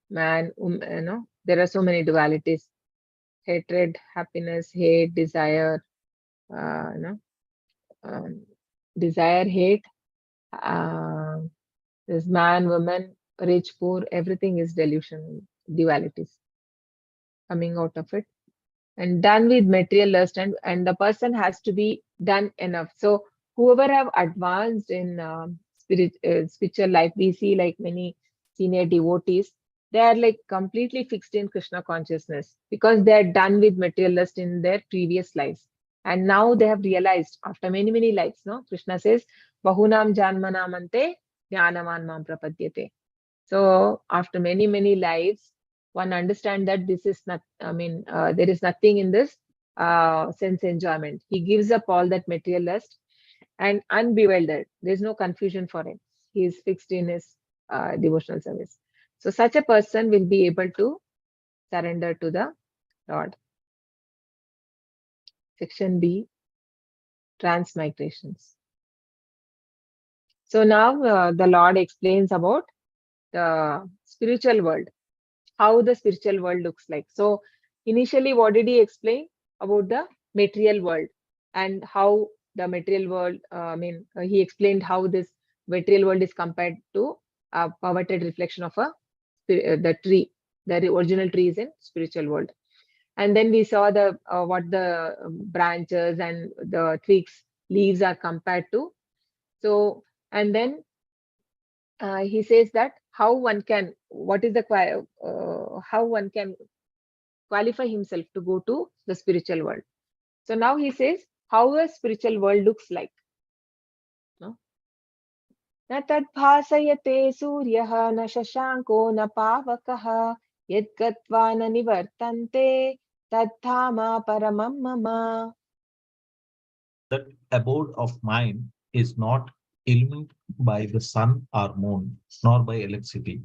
Man, there are so many dualities: hatred, happiness, hate, desire, you know, um, desire, hate. There's man, woman, rich, poor, everything is delusion, dualities coming out of it. And done with material lust, and the person has to be done enough. So whoever have advanced in spiritual life, we see like many senior devotees, they are like completely fixed in Krishna consciousness because they are done with material lust in their previous lives. And now they have realized after many, many lives, no? Krishna says, Bahunam janmanamante jnanavan mam prapadyate. So after many, many lives, one understand that this is not, there is nothing in this sense enjoyment. He gives up all that material lust and unbewildered. There's no confusion for him. He is fixed in his devotional service. So such a person will be able to surrender to the Lord. Section B, transmigrations. So now the Lord explains about the spiritual world, how the spiritual world looks like. So initially, what did he explain about the material world and how the material world, he explained how this material world is compared to a perverted reflection of the tree. The original tree is in spiritual world. And then we saw the what the branches and the twigs, leaves are compared to. So, and then he says that how one can, what is the how one can qualify himself to go to the spiritual world. So now he says how a spiritual world looks like. No? न तद्भासयते सूर्यः न शशाङ्को न पावकः यद्गत्वा न निवर्तन्ते तद्धाम परमं मम. That abode of mine is not illumined by the sun or moon, nor by electricity.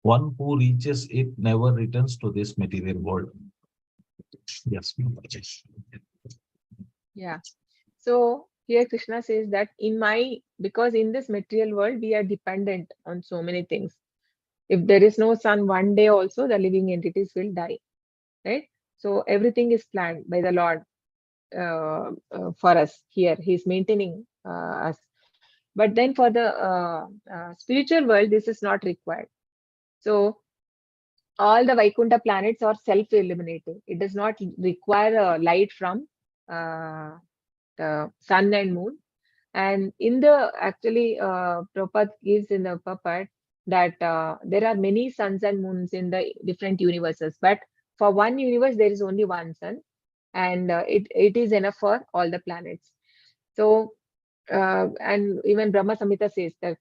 One who reaches it never returns to this material world. Yes, Mataji. Yeah. So here Krishna says that because in this material world we are dependent on so many things. If there is no sun, one day also the living entities will die, right? So everything is planned by the Lord for us here. He's maintaining us. But then for the spiritual world, this is not required. So all the Vaikuntha planets are self-illuminating. It does not require light from the sun and moon. And in the Prabhupada gives in the Prabhupada that there are many suns and moons in the different universes, but for one universe there is only one sun, and it is enough for all the planets. So and even Brahma Samhita says that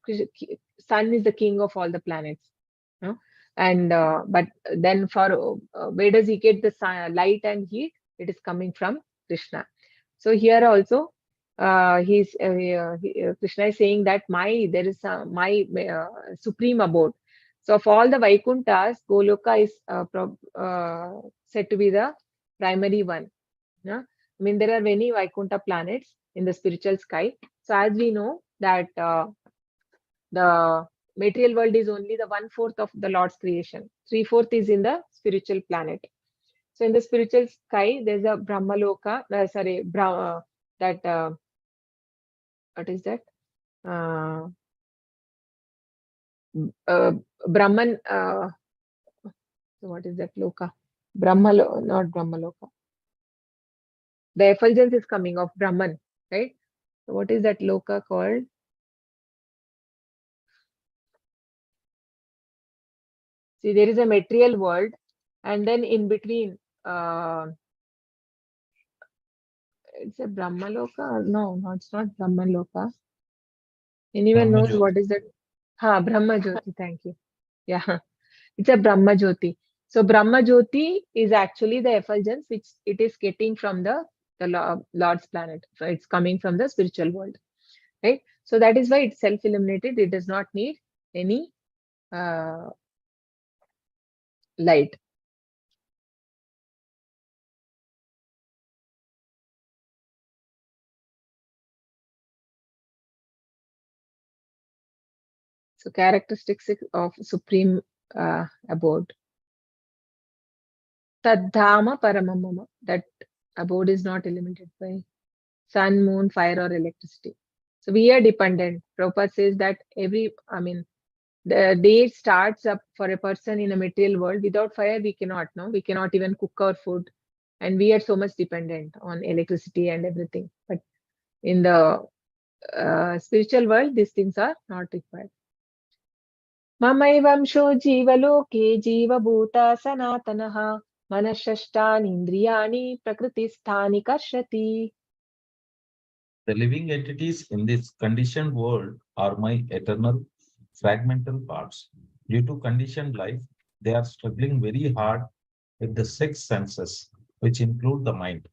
sun is the king of all the planets. No? And but then for where does he get the light and heat? It is coming from Krishna. So here also Krishna is saying that there is my supreme abode. So of all the Vaikunthas, Goloka is said to be the primary one. Yeah? I mean, there are many Vaikuntha planets in the spiritual sky. So as we know that the material world is only the 1/4 of the Lord's creation. 3/4 is in the spiritual planet. So in the spiritual sky, there's a Brahmaloka, what is that? Brahman, so what is that Loka? Not Brahmaloka. The effulgence is coming of Brahman, right? So what is that Loka called? See, there is a material world, and then in between, it's a Brahmaloka. No, it's not Brahmaloka. Anyone knows what is that? Brahma Jyoti. Thank you. Yeah, it's a Brahma Jyoti. So Brahma Jyoti is actually the effulgence which it is getting from the Lord's planet. So it's coming from the spiritual world, right? So that is why it's self-illuminated. It does not need any light. So characteristics of supreme abode. Tadhama paramamama. That abode is not illuminated by sun, moon, fire, or electricity. So we are dependent. Prabhupada says that the day starts up for a person in a material world. Without fire, we cannot, no? We cannot even cook our food. And we are so much dependent on electricity and everything. But in the spiritual world, these things are not required. ममैवंशो जीवलोके जीवभूता सनातनः मनःषष्ठानीन्द्रियाणि प्रकृतिस्थानि कर्षति. The living entities in this conditioned world are my eternal fragmental parts. Due to conditioned life, they are struggling very hard with the six senses, which include the mind.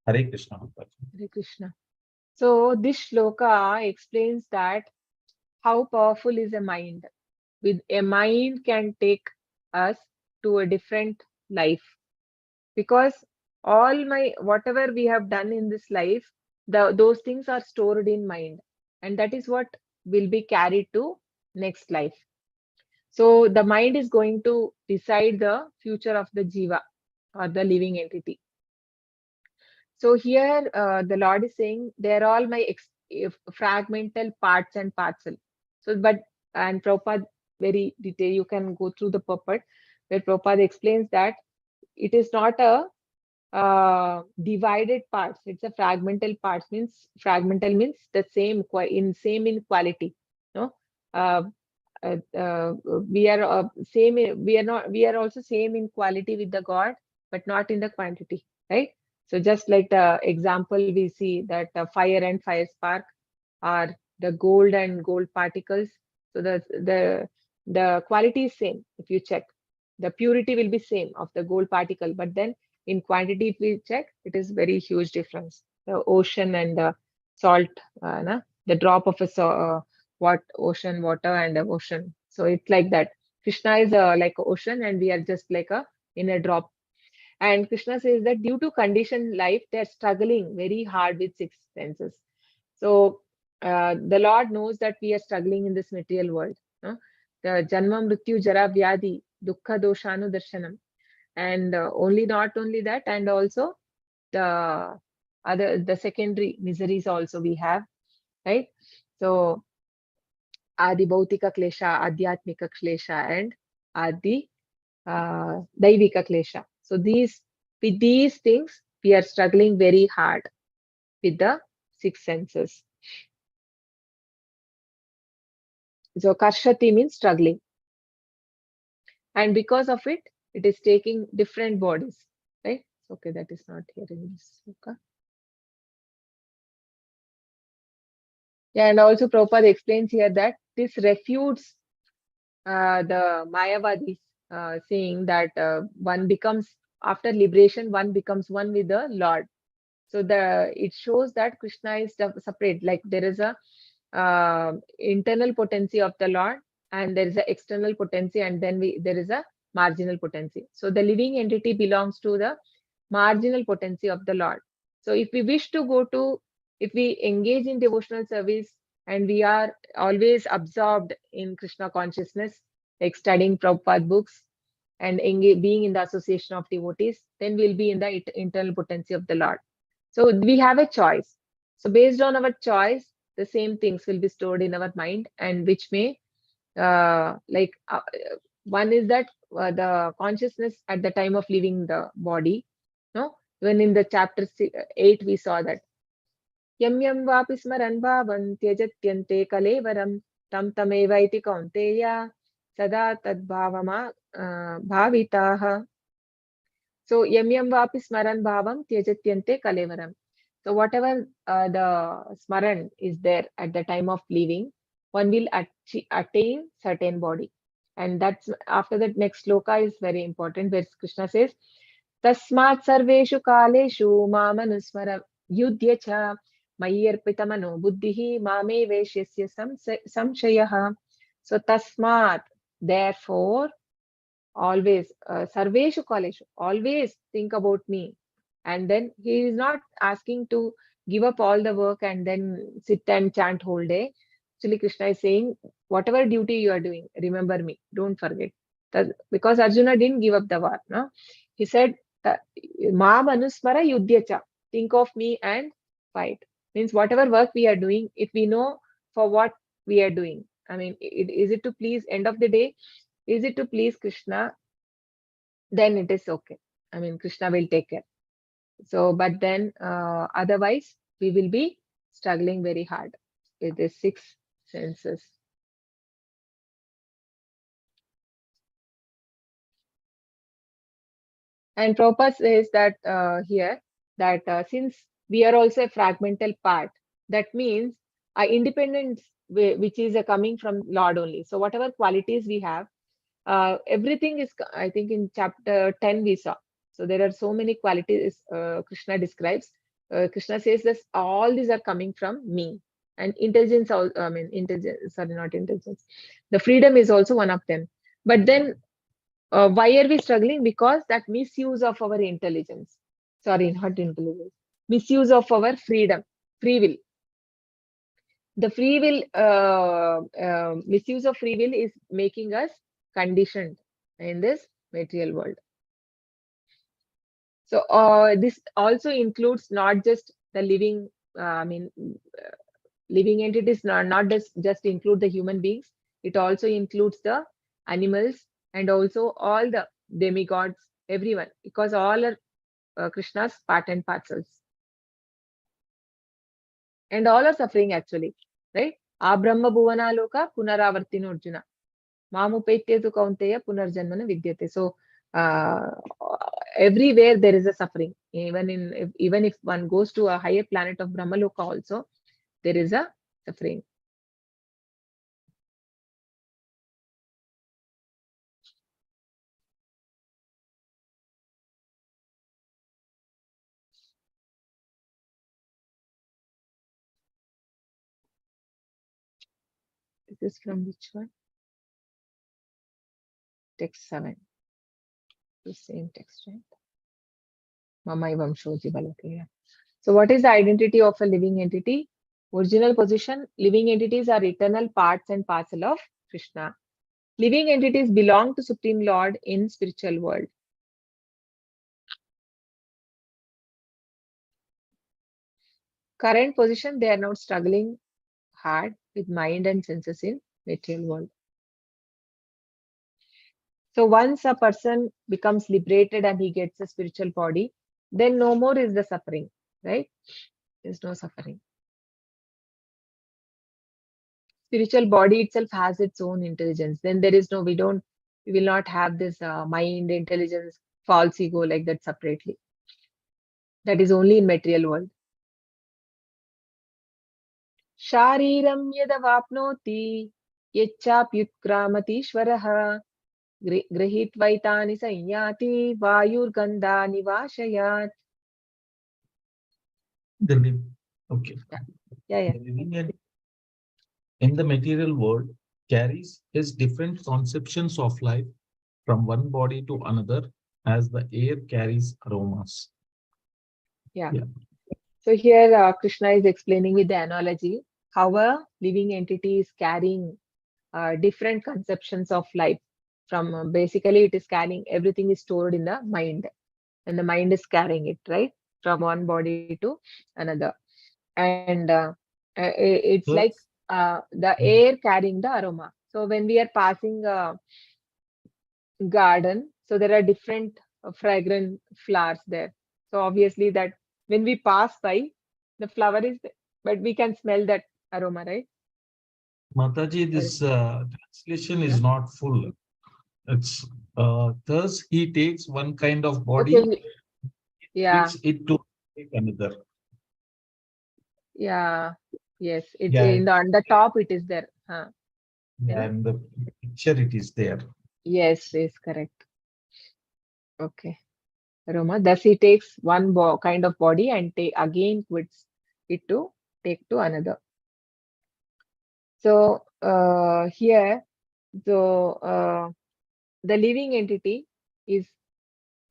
Hare Krishna. Hare Krishna. So this shloka explains that how powerful is a mind. With a mind can take us to a different life, because all my whatever we have done in this life, those things are stored in mind, and that is what will be carried to next life. So the mind is going to decide the future of the jiva or the living entity. So here the Lord is saying they're all my fragmental parts and parcel. So and Prabhupada very detail, you can go through the purport where Prabhupada explains that it is not a divided parts, it's a fragmental parts. Means fragmental means the same in quality, no. uh, we are we are also same in quality with the God, but not in the quantity, right? So just like the example we see that fire and fire spark are the gold and gold particles. So the quality is same. If you check, the purity will be same of the gold particle, but then in quantity, if we check, it is very huge difference. The ocean and the salt, the drop of what ocean water and the ocean. So it's like that. Krishna is like a ocean, and we are just like a in a drop. And Krishna says that due to conditioned life, they are struggling very hard with six senses. So the Lord knows that we are struggling in this material world. No? The Janma Mrityu Jara Vyadi Dukkha Doshanu Darshanam. And only not only that, and also the the secondary miseries also we have, right? So Adi Bhautika Klesha, Adhyatmika Klesha, and Adi Daivika Klesha. So with these things, we are struggling very hard with the six senses. So Karshati means struggling. And because of it, it is taking different bodies, right? Okay, that is not here in this. Okay. Yeah, and also Prabhupada explains here that this refutes the Mayavadis saying that one becomes, after liberation, one becomes one with the Lord. So it shows that Krishna is separate, like there is a internal potency of the Lord, and there is an external potency, and then there is a marginal potency. So the living entity belongs to the marginal potency of the Lord. So if we wish to if we engage in devotional service and we are always absorbed in Krishna consciousness, like studying Prabhupada books and being in the association of devotees, then we'll be in the internal potency of the Lord. So we have a choice. So based on our choice, the same things will be stored in our mind, and which may one is that the consciousness at the time of leaving the body, no, even in the chapter 8 we saw that yam yam vapi smaran bhavan tyajatyante kalevaram tam tameva iti kaunteya sada tad bhavama bhavitaha. So yam yam vapi smaran bhavam tyajatyante kalevaram. So whatever the smaran is there at the time of leaving, one will attain certain body. And that's after that next sloka is very important, where Krishna says, Tasmat sarveshu kaleshu mamanusmara yudhya cha mayarpitamano buddhihi mame veshyasya samshayaha. So tasmat, therefore, always sarveshu kaleshu, always think about me. And then he is not asking to give up all the work and then sit and chant whole day. Actually Krishna is saying, whatever duty you are doing, remember me, don't forget that, because Arjuna didn't give up the war, no. He said maam anusmara yudhyacha, think of me and fight. Means whatever work we are doing, if we know for what we are doing, I mean, is it to please, end of the day, is it to please Krishna, then it is okay. I mean, Krishna will take care. So, but then otherwise, we will be struggling very hard with the six senses. And Prabhupada says that here that since we are also a fragmental part, that means independence which is coming from Lord only. So whatever qualities we have, everything is, I think in chapter 10 we saw. So there are so many qualities Krishna describes. Krishna says that all these are coming from me. And intelligence, I mean, intelligence, sorry, not intelligence. The freedom is also one of them. But then why are we struggling? Because that misuse of our intelligence. Sorry, not intelligence. Misuse of our freedom, free will. The free will, misuse of free will is making us conditioned in this material world. So this also includes not just the living, living entities, not just include the human beings. It also includes the animals and also all the demigods, everyone, because all are Krishna's part and parcels. And all are suffering actually, right? Abrahma Bhuvana Loka Punaravartino Arjuna. Mamupetyetu Kaunteya Punarjanmana Vidyate. So everywhere there is a suffering. Even if one goes to a higher planet of Brahmaloka also, there is a suffering. This is from which one? Text 7. The same text, right? Mamaivam Shoji Balakaya. So what is the identity of a living entity? Original position, living entities are eternal parts and parcel of Krishna. Living entities belong to Supreme Lord in spiritual world. Current position, they are not struggling hard with mind and senses in material world. So once a person becomes liberated and he gets a spiritual body, then no more is the suffering, right? There's no suffering. Spiritual body itself has its own intelligence. Then there is no, we will not have this mind, intelligence, false ego like that separately. That is only in material world. Shariram yadavapnoti yachapyutkramatiishvaraha grahitvaitani sanyati vayurgandha nivashayat. Okay. Yeah. The living in the material world carries his different conceptions of life from one body to another as the air carries aromas. Yeah. Yeah. So here Krishna is explaining with the analogy how a living entity is carrying different conceptions of life. From basically it is carrying, everything is stored in the mind, and the mind is carrying it, right, from one body to another. And it's like Thus, the air carrying the aroma. So when we are passing a garden, so there are different fragrant flowers there. So obviously that when we pass by, the flower is there, but we can smell that aroma, right? Mataji, Or- this translation Yeah. is not full. It's thus he takes one kind of Okay. body, Yeah. switch it to take another. Yeah. Yes. It's Yeah, in the on the top. It is there. Huh. You know? and the picture it is there. Yes. Is correct. Okay. Aroma. Thus he takes one kind of body and take again quits it to take to another. So here, so the living entity is,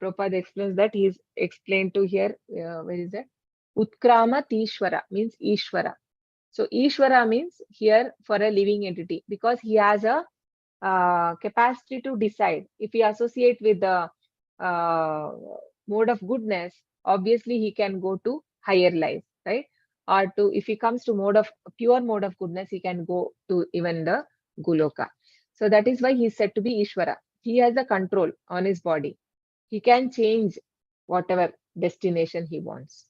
Prabhupada explains that he is explained to here. Where is that? Utkrama Tishwara means Ishwara. So Ishwara means here for a living entity because he has a capacity to decide. If he associate with the uh, mode of goodness, obviously he can go to higher life, right? Or to, if he comes to mode of pure mode of goodness, he can go to even the Guloka. So that is why he is said to be Ishwara. He has a control on his body. He can change whatever destination he wants.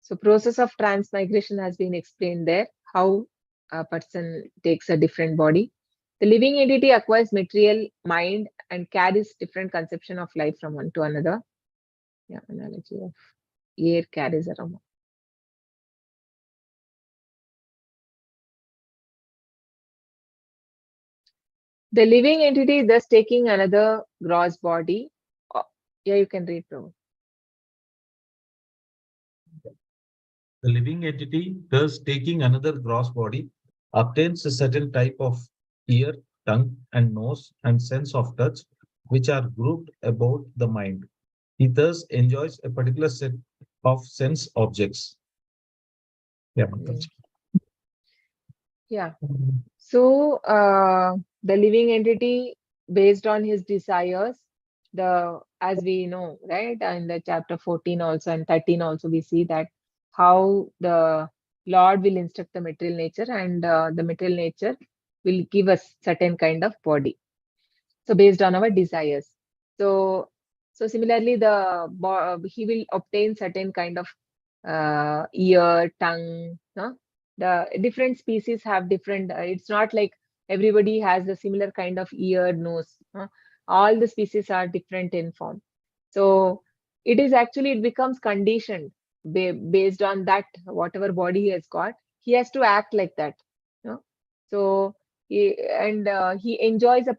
So process of transmigration has been explained there. How a person takes a different body. The living entity acquires material mind and carries different conception of life from one to another. Yeah, analogy of air carries aroma. The living entity thus taking another gross body. Yeah, you can read, Prabhu. The living entity, thus taking another gross body, obtains a certain type of ear, tongue, and nose and sense of touch, which are grouped about the mind. He thus enjoys a particular set of sense objects. Yeah, Pankaj. Yeah. So the living entity, based on his desires, as we know, right, in the chapter 14 also and 13 also, we see that how the Lord will instruct the material nature, and the material nature will give us certain kind of body. So based on our desires. So similarly, he will obtain certain kind of ear, tongue. No? The different species have different. It's not like everybody has the similar kind of ear, nose. All the species are different in form. So it becomes conditioned based on that whatever body he has got. He has to act like that. No? So he enjoys a uh,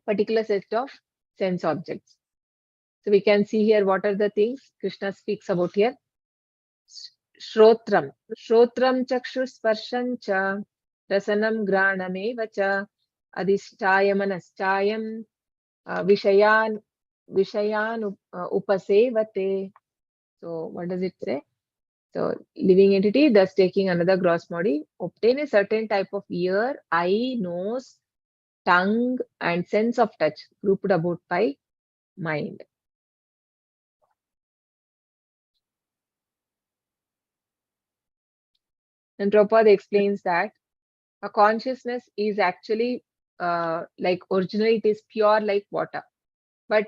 particular set of sense objects. So we can see here what are the things Krishna speaks about here. Shrotram. Shrotram chakshusparshan cha rasanam granameva cha adhishtaya manaschayam vishayan upasevate. So what does it say? So living entity thus taking another gross body, obtain a certain type of ear, eye, nose, tongue, and sense of touch grouped about by mind. And Prabhupada explains that a consciousness is actually like originally it is pure like water. But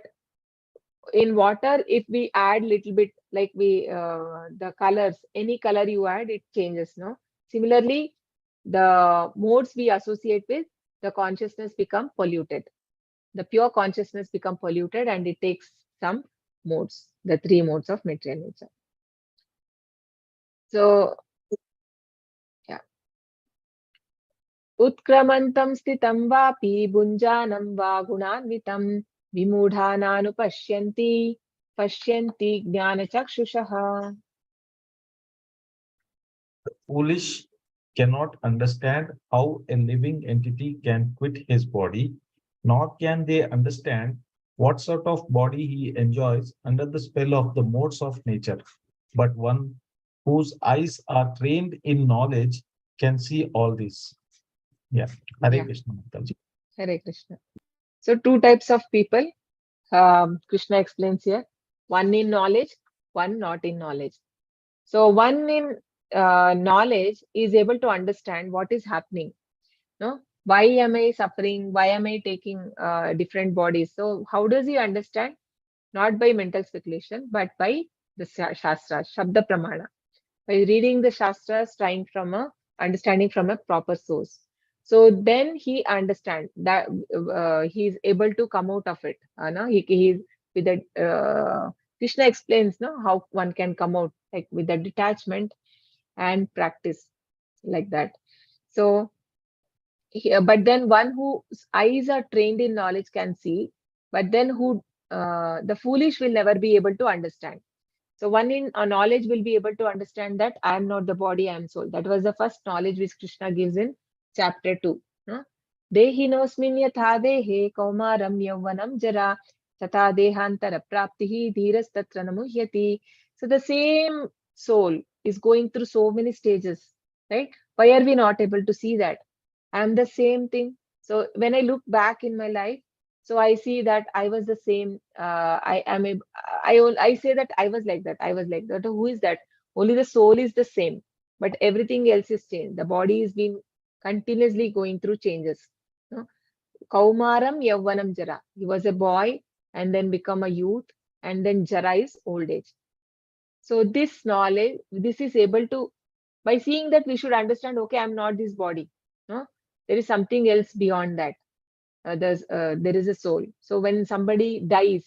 in water, if we add little bit like the colors, any color you add, it changes, no? Similarly, the modes we associate with the consciousness become polluted. The pure consciousness become polluted and it takes some modes, the three modes of material nature. So yeah. उत्क्रमन्तं स्थितं वापि भुञ्जानं वा गुणान्वितं विमूढानानुपश्यन्ति पश्यन्ति ज्ञानचक्षुषः. The foolish cannot understand how a living entity can quit his body, nor can they understand what sort of body he enjoys under the spell of the modes of nature. But one whose eyes are trained in knowledge can see all this. Yeah. Hare Yeah. Krishna Mataji. Hare Krishna. So two types of people Krishna explains here. One in knowledge, one not in knowledge. So one in knowledge is able to understand what is happening. No, why am I suffering? Why am I taking different bodies? So how does he understand? Not by mental speculation, but by the shastras, Shabda Pramana. By reading the shastras, trying from a understanding from a proper source. So then he understands that he is able to come out of it. No? He's with that. Krishna explains no how one can come out like with the detachment and practice like that. So, but then one whose eyes are trained in knowledge can see, but then who the foolish will never be able to understand. So one in knowledge will be able to understand that I am not the body, I am soul. That was the first knowledge which Krishna gives in chapter 2. Dehinosmin yatha dehe kaumaram yavvanam jara tata dehantara praptihi dhiras tatra namuhyati. So the same soul is going through so many stages, right? Why are we not able to see that? I am the same thing. So when I look back in my life, so I see that I was the same. I am a, I say that I was like that. I was like that. Who is that? Only the soul is the same, but everything else is changed. The body is being continuously going through changes. No? Kaumaram Yavvanam Jara. He was a boy and then become a youth, and then Jara is old age. So this knowledge, this is able to By seeing that, we should understand, okay, I'm not this body. No? There is something else beyond that. There is a soul. So when somebody dies,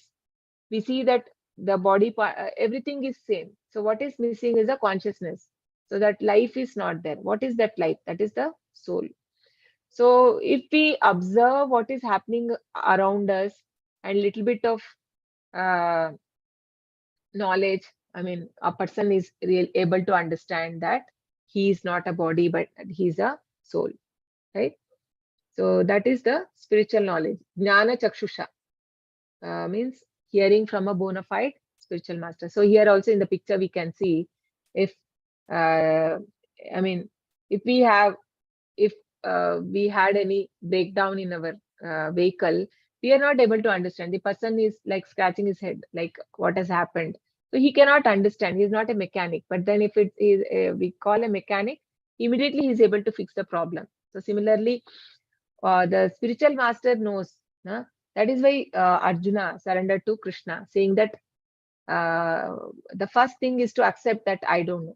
we see that the body part, everything is same. So what is missing is a consciousness. So that life is not there. What is that life? That is the soul. So if we observe what is happening around us and little bit of uh, knowledge, I mean, a person is able to understand that he is not a body, but he's a soul, right? So that is the spiritual knowledge. Jnana chakshusha means hearing from a bona fide spiritual master. So here also in the picture we can see, if I mean, if we have, if we had any breakdown in our vehicle, we are not able to understand. The person is like scratching his head, like what has happened. So he cannot understand. He's not a mechanic. But then if it is we call a mechanic, immediately he's able to fix the problem. So similarly, the spiritual master knows. That is why Arjuna surrendered to Krishna, saying that the first thing is to accept that I don't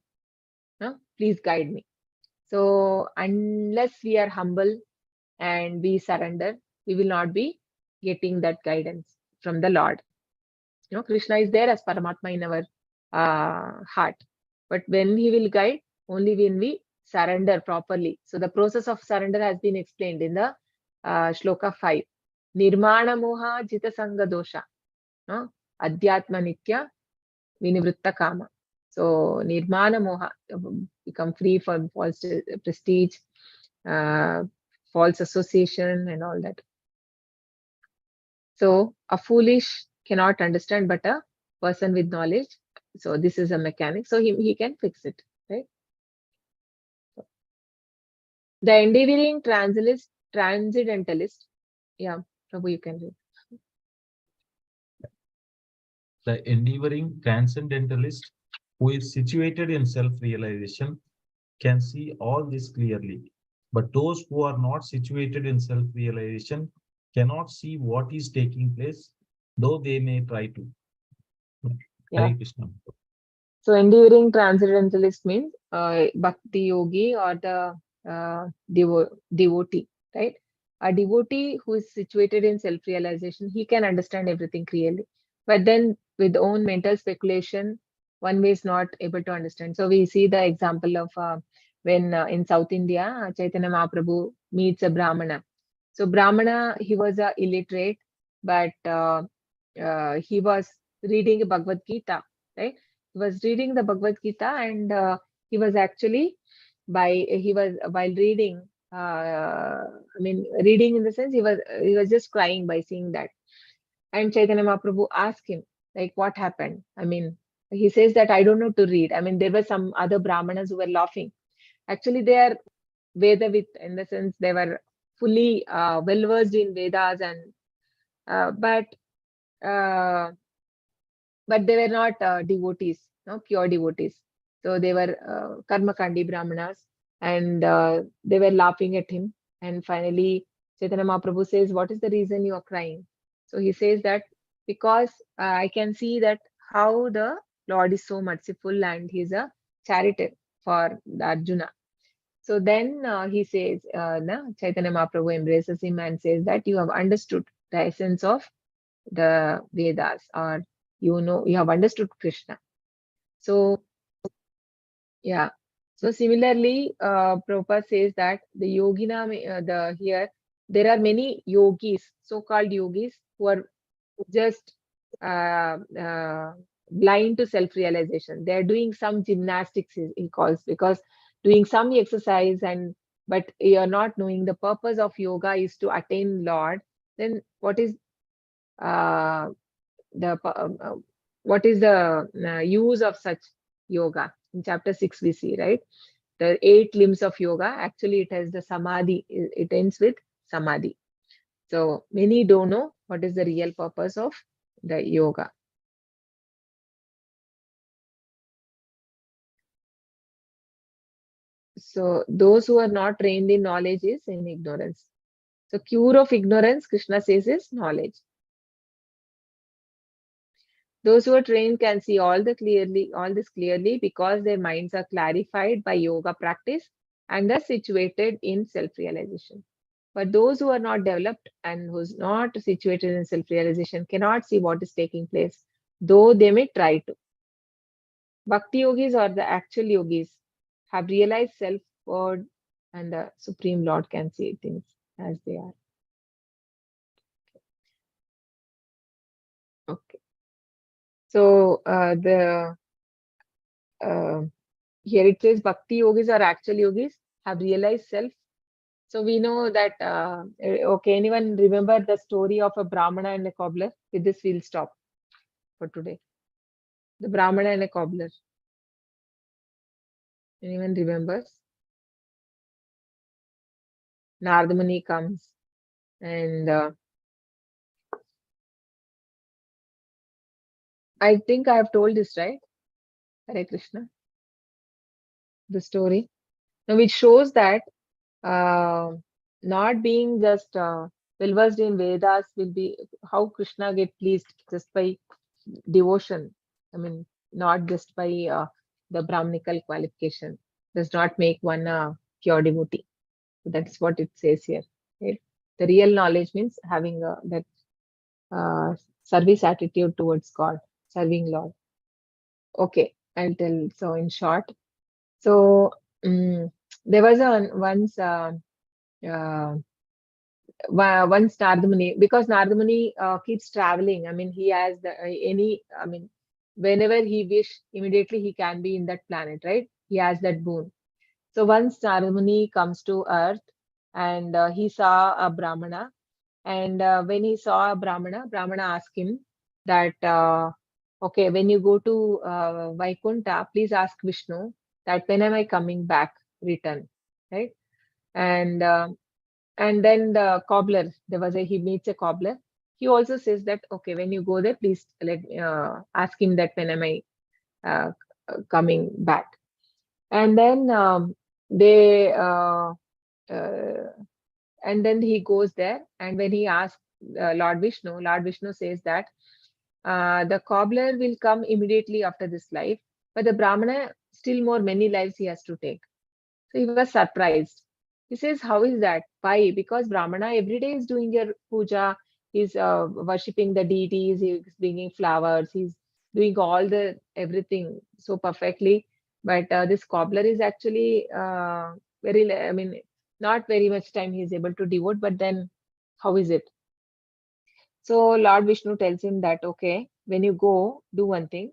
know. Please guide me. So unless we are humble and we surrender, we will not be getting that guidance from the Lord. Krishna is there as Paramatma in our heart. But when he will guide, only when we surrender properly. So the process of surrender has been explained in the Shloka 5. Nirmana moha jita sanga dosha. Adhyatma nitya vinivritta kama. So nirmana moha, become free from false prestige, false association and all that. So a foolish cannot understand, but a person with knowledge. So this is a mechanic. So he can fix it, right? The endeavoring transcendentalist. Yeah, Prabhu, you can read. The endeavoring transcendentalist who is situated in self-realization can see all this clearly. But those who are not situated in self-realization cannot see what is taking place, though they may try to. Yeah. Hare Krishna. So enduring transcendentalist means bhakti yogi or the devotee, right? A devotee who is situated in self-realization, he can understand everything clearly. But then with own mental speculation, one way is not able to understand. So we see the example of when in South India, Chaitanya Mahaprabhu meets a Brahmana. So Brahmana, he was illiterate, but he was reading Bhagavad Gita, right? He was reading the Bhagavad Gita, and he was actually while reading. Reading in the sense he was just crying by seeing that. And Chaitanya Mahaprabhu asked him, like, what happened? I mean, he says that I don't know to read. I mean, there were some other Brahmanas who were laughing. Actually, they are Vedavit in the sense they were fully well versed in Vedas, and but they were not devotees, pure devotees. So they were Karmakandi Brahmanas, and they were laughing at him. And finally, Chaitanya Mahaprabhu says, what is the reason you are crying? So he says that because I can see that how the Lord is so merciful and he's a charity for the Arjuna. So then he says, Chaitanya Mahaprabhu embraces him and says that you have understood the essence of the Vedas, or you have understood Krishna. So yeah. So similarly, Prabhupada says that the yogina, here there are many yogis, so-called yogis, who are just blind to self-realization. They are doing some gymnastics, he calls, because doing some exercise, but you are not knowing the purpose of yoga is to attain Lord. Then what is uh, what is the use of such yoga? In chapter 6 we see, right, the 8 limbs of yoga. Actually it has the samadhi, it ends with samadhi. So many don't know what is the real purpose of the yoga. So those who are not trained in knowledge is in ignorance. So cure of ignorance, Krishna says, is knowledge. Those who are trained can see all this clearly because their minds are clarified by yoga practice and are situated in self-realization. But those who are not developed and who's not situated in self-realization cannot see what is taking place, though they may try to. Bhakti yogis or the actual yogis have realized self-word and the Supreme Lord can see things as they are. Okay. So the uh, here it says Bhakti yogis or actual yogis have realized self. So we know that, okay, anyone remember the story of a Brahmana and a cobbler? With this, we'll stop for today. The Brahmana and a cobbler. Anyone remembers? Narada Muni comes and I think I have told this, right? Hare Krishna, the story. Now, which shows that uh, not being just well versed in Vedas will be how Krishna get pleased just by devotion. I mean, not just by the Brahminical qualification. Does not make one a pure devotee. So that's what it says here. Right? The real knowledge means having that service attitude towards God, serving Lord. Okay, I'll tell. So in short, so there was a once uh, once Narada Muni, because Narada Muni keeps traveling. I mean, he has the any. I mean, whenever he wish, immediately he can be in that planet, right? He has that boon. So once Narada Muni comes to Earth, and he saw a Brahmana, and when he saw a Brahmana, Brahmana asked him that, okay, when you go to Vaikunta, please ask Vishnu that when am I coming back, return, right? And then the cobbler, he meets a cobbler. He also says that, okay, when you go there, please ask him that when am I uh, coming back. And then they uh, and then he goes there, and when he asks Lord Vishnu says that the cobbler will come immediately after this life, but the Brahmana still more many lives he has to take. So he was surprised. He says, how is that? Why? Because Brahmana every day is doing your puja, he's worshipping the deities, he's bringing flowers, he's doing all the everything so perfectly. But this cobbler is actually I mean, not very much time he's able to devote, but then how is it? So Lord Vishnu tells him that, okay, when you go, do one thing.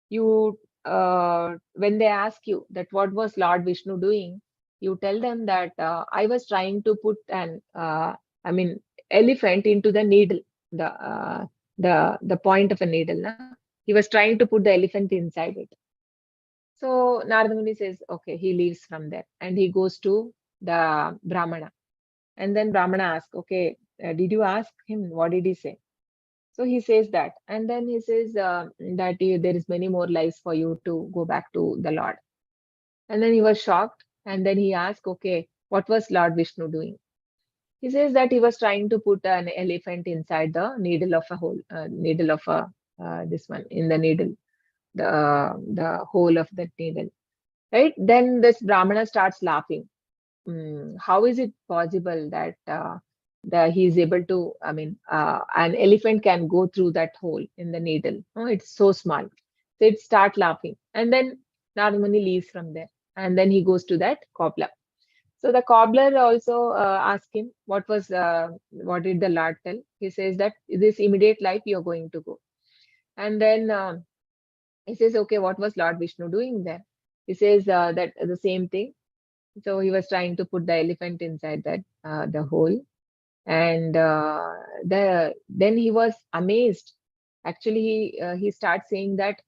You, when they ask you that what was Lord Vishnu doing, you tell them that I was trying to put I mean, elephant into the needle, the point of a needle. Na? He was trying to put the elephant inside it. So Narada Muni says, okay, he leaves from there and he goes to the Brahmana. And then Brahmana asks, okay, did you ask him? What did he say? So he says that, and then he says that there is many more lives for you to go back to the Lord. And then he was shocked, and then he asked, "Okay, what was Lord Vishnu doing?" He says that he was trying to put an elephant inside the needle of a hole, needle of a this one in the needle, the hole of that needle. Right? Then this Brahmana starts laughing. How is it possible that he is able to, I mean, an elephant can go through that hole in the needle? Oh, it's so small. So it start laughing. And then Narada Muni leaves from there. And then he goes to that cobbler. So the cobbler also asked him, what did the Lord tell? He says that this immediate life you're going to go. And then he says, okay, what was Lord Vishnu doing there? He says that the same thing. So he was trying to put the elephant inside that the hole, and then he was amazed. Actually, he starts saying that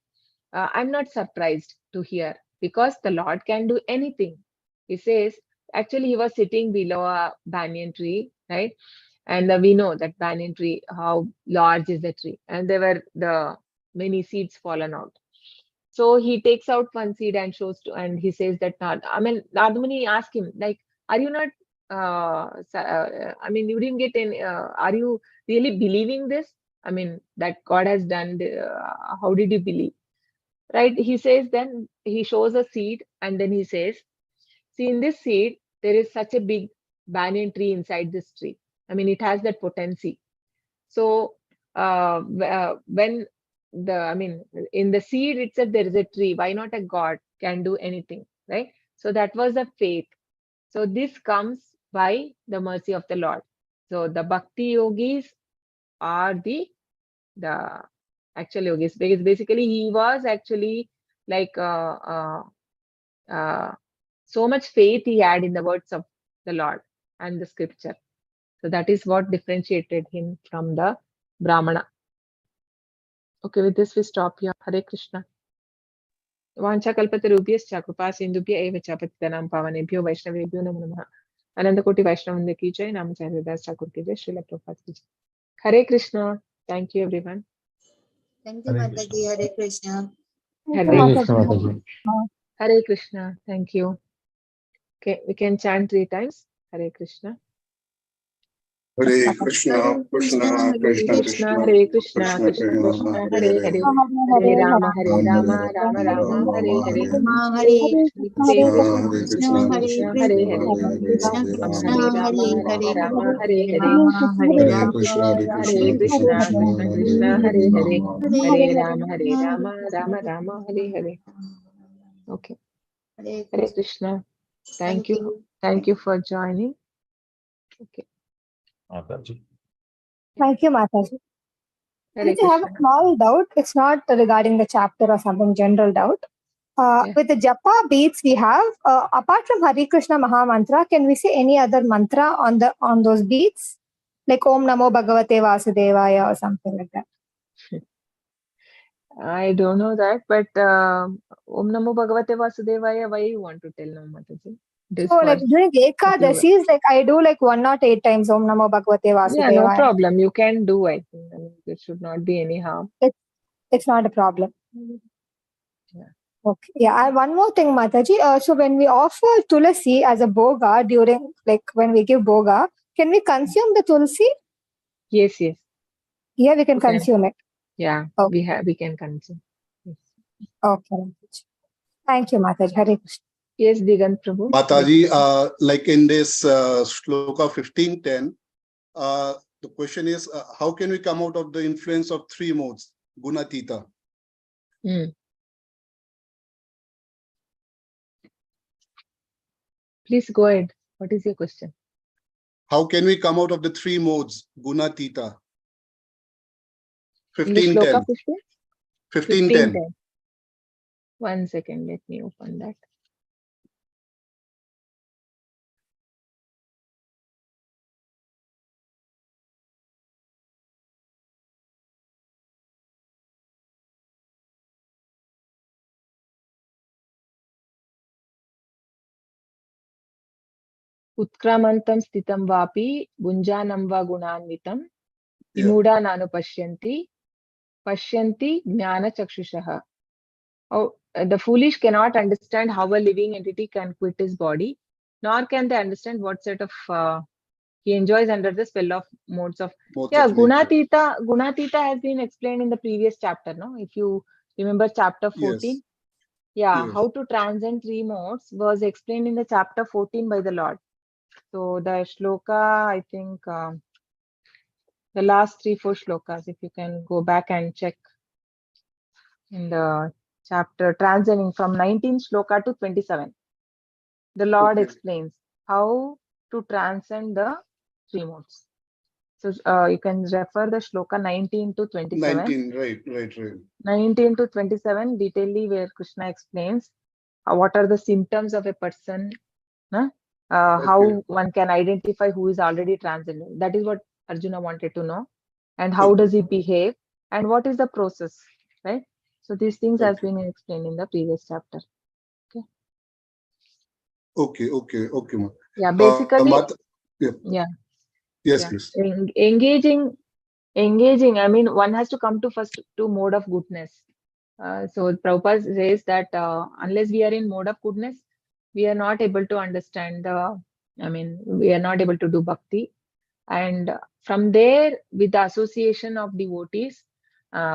I'm not surprised to hear because the Lord can do anything. He says actually he was sitting below a banyan tree, right? And we know that banyan tree, how large is the tree, and there were the many seeds fallen out. So he takes out one seed and shows to, and he says that, I mean, Nadmani asked him, like, are you not, I mean, you didn't get any, are you really believing this? I mean, that God has done, how did you believe? Right? He says, then he shows a seed and then he says, see, in this seed, there is such a big banyan tree inside this tree. I mean, it has that potency. So when I mean, in the seed itself, there is a tree. Why not a God can do anything, right? So that was the faith. So this comes by the mercy of the Lord. So the bhakti yogis are the actual yogis, because basically he was actually like so much faith he had in the words of the Lord and the scripture. So that is what differentiated him from the Brahmana. Okay, with this we stop here. Hare Krishna. Vancha kalpatarubhyascha kripa sindubhya eva cha patitanam pavanebhyo vaishnavebhyo namo namaha. Ananda Koti Vaishnavanda ki jai, Namacharya Das Thakur ki jai, Srila Prabhupada ki jai. Hare Krishna. Thank you, everyone. Thank you, Hare Mataji. Hare Krishna. Hare Hare Krishna. Krishna. Hare Krishna. Thank you. Okay, we can chant 3 times. Hare Krishna. Hare Krishna, Krishna Krishna, Hare Krishna, Krishna Krishna Krishna, Hare Hare, Hare Rama, Rama Rama, Hare Hare, Rama, Hare Hare Hare Krishna, Krishna, Krishna Krishna Hare Krishna, Krishna, Hare Hare, Krishna Hare Krishna, Rama, Hare Hare, Rama, Hare Hare, Rama, Hare Hare Rama, Krishna, Hare Hare Krishna, Krishna, Krishna Krishna Krishna, Krishna, Hare Hare, Hare Hare Rama, Rama, Rama, Hare Hare. Okay, Hare Hare Krishna. Krishna. Thank you. Thank you for joining. Okay, Mataji. Thank you, Mataji. Hare I have a Krishna. small doubt. It's not regarding the chapter or something, general doubt. Yeah. With the japa beats we have, apart from Hare Krishna Maha Mantra, can we say any other mantra on those beats? Like Om Namo Bhagavate Vasudevaya or something like that. I don't know that, but Om Namo Bhagavate Vasudevaya, why you want to tell now, Mataji? It is So for like during whatever. Ekadasis, like I do like 108 times Om Namo Bhagavate Yeah, no Vasudevaya. problem. You can do, I think. I mean, there should not be any harm. It's not a problem. Yeah. Okay. Yeah. And one more thing, Mataji. So when we offer tulasi as a boga during, like when we give boga, can we consume the tulsi? Yes. Yeah, we can You can. consume it. Yeah, Okay. we can consume. Yes, Okay. Thank you, Mataji. Hare Krishna. yes, Digant Prabhu. Mataji, like in this shloka 15:10, the question is, how can we come out of the influence of 3 modes, Gunatita? Please go ahead. What is your question? How can we come out of the 3 modes, Gunatita? In the shloka 15:10. 15:10. 15:10. 1 second, let me open that. Utkramantam sthitam vapi gunjanam va gunanvitam vimuda nanu pashyanti jnana chakshushaha. Oh, the foolish cannot understand how a living entity can quit his body, nor can they understand what sort of he enjoys under the spell of modes of. Yeah, of nature. Gunatita has been explained in the previous chapter, no? If you remember chapter 14. Yes. Yeah, Yes. how to transcend 3 modes was explained in the chapter 14 by the Lord. So the shloka, I think the last 3-4 shlokas, if you can go back and check in the chapter transcending from 19th shloka to 27. The Lord explains how to transcend the 3 modes. So you can refer the shloka 19 to 27. 19, right. 19 to 27 detailedly, where Krishna explains what are the symptoms of a person, how one can identify who is already transcendent. That is what Arjuna wanted to know. And how does he behave? And what is the process, right? So these things has been explained in the previous chapter. Okay. Yeah, basically, Yes, yeah. please. Engaging, I mean, one has to come to first to mode of goodness. So Prabhupada says that unless we are in mode of goodness, we are not able to understand we are not able to do bhakti. And from there, with the association of devotees,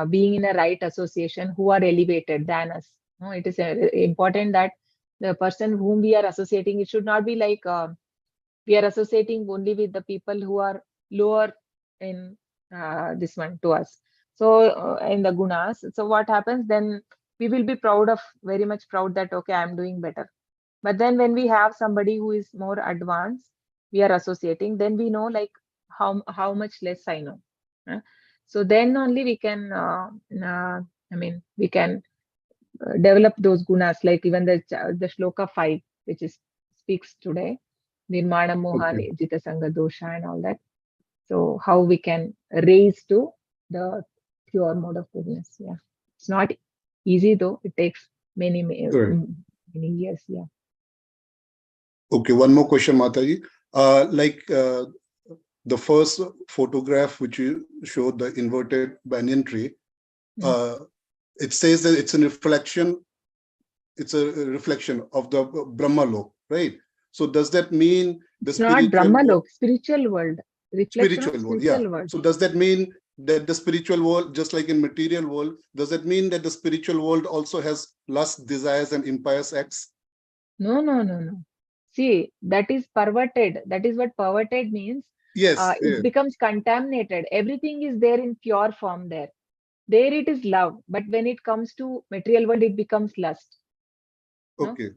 being in a right association who are elevated than us. No, it is important that the person whom we are associating, it should not be like we are associating only with the people who are lower in this one to us. So in the gunas, so what happens then? We will be proud of, very much proud that okay, I'm doing better. But then when we have somebody who is more advanced, we are associating, then we know like how much less I know. So then only we can, we can develop those gunas, like even the shloka 5, which is speaks today, Nirmana Mohan, Okay. Jita Sangha Dosha and all that. So how we can raise to the pure mode of goodness. Yeah. It's not easy though. It takes many Correct. years. Yeah. Okay, one more question, Mataji. The first photograph which you showed, the inverted banyan tree, it says that it's a reflection. It's a reflection of the Brahma Lok, right? So does that mean the It's not spiritual Brahma world? Lok, spiritual world. Reflection of Spiritual world, yeah. spiritual world. So does that mean that the spiritual world, just like in material world, does that mean that the spiritual world also has lust, desires, and impious acts? No. See, that is perverted. That is what perverted means. Yes. It becomes contaminated. Everything is there in pure form there. There it is love. But when it comes to material world, it becomes lust. No? Okay.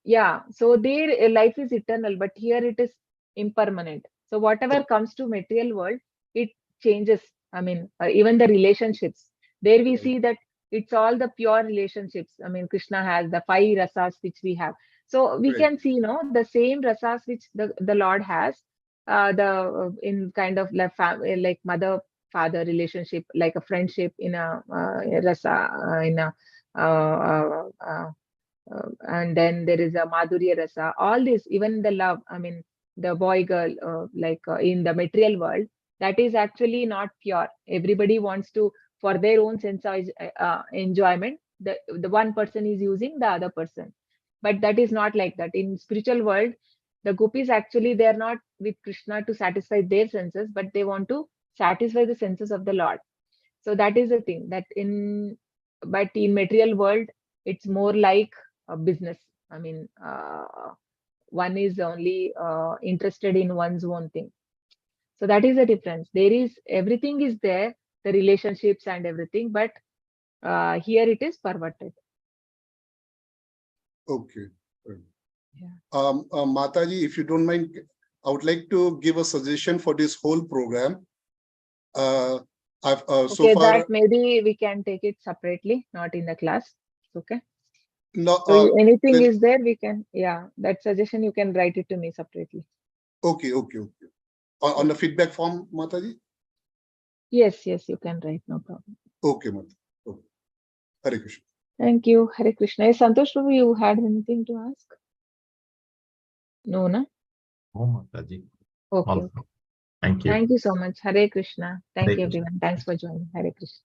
Yeah. So there life is eternal, but here it is impermanent. So whatever comes to material world, it changes. I mean, even the relationships. There we see that it's all the pure relationships. I mean, Krishna has the 5 rasas which we have. So we Right. can see, the same rasas which the Lord has, in kind of like mother-father relationship, like a friendship in a rasa, in a and then there is a Madhurya Rasa, all this, even the love, I mean, the boy girl, in the material world, that is actually not pure. Everybody wants to, for their own sense of enjoyment, the one person is using the other person. But that is not like that. In spiritual world, the gopis actually, they are not with Krishna to satisfy their senses, but they want to satisfy the senses of the Lord. So that is the thing but in material world, it's more like a business. I mean, one is only interested in one's own thing. So that is the difference. Everything is there, the relationships and everything, but here it is perverted. Okay. Yeah. Mataji, if you don't mind, I would like to give a suggestion for this whole program. So Okay, far, that maybe we can take it separately, not in the class. Okay. no, So anything well, is there, we can, that suggestion, you can write it to me separately. okay. On the feedback form, Mataji? Yes, you can write, no problem. Okay, Mataji. Okay. Hare Krishna. Thank you. Hare Krishna. Santosh Prabhu, you had anything to ask? No, na? Oh, Mataji. Okay. Also. Thank you. Thank you so much. Hare Krishna. Thank Hare you, Krishna. everyone. Thanks for joining. Hare Krishna.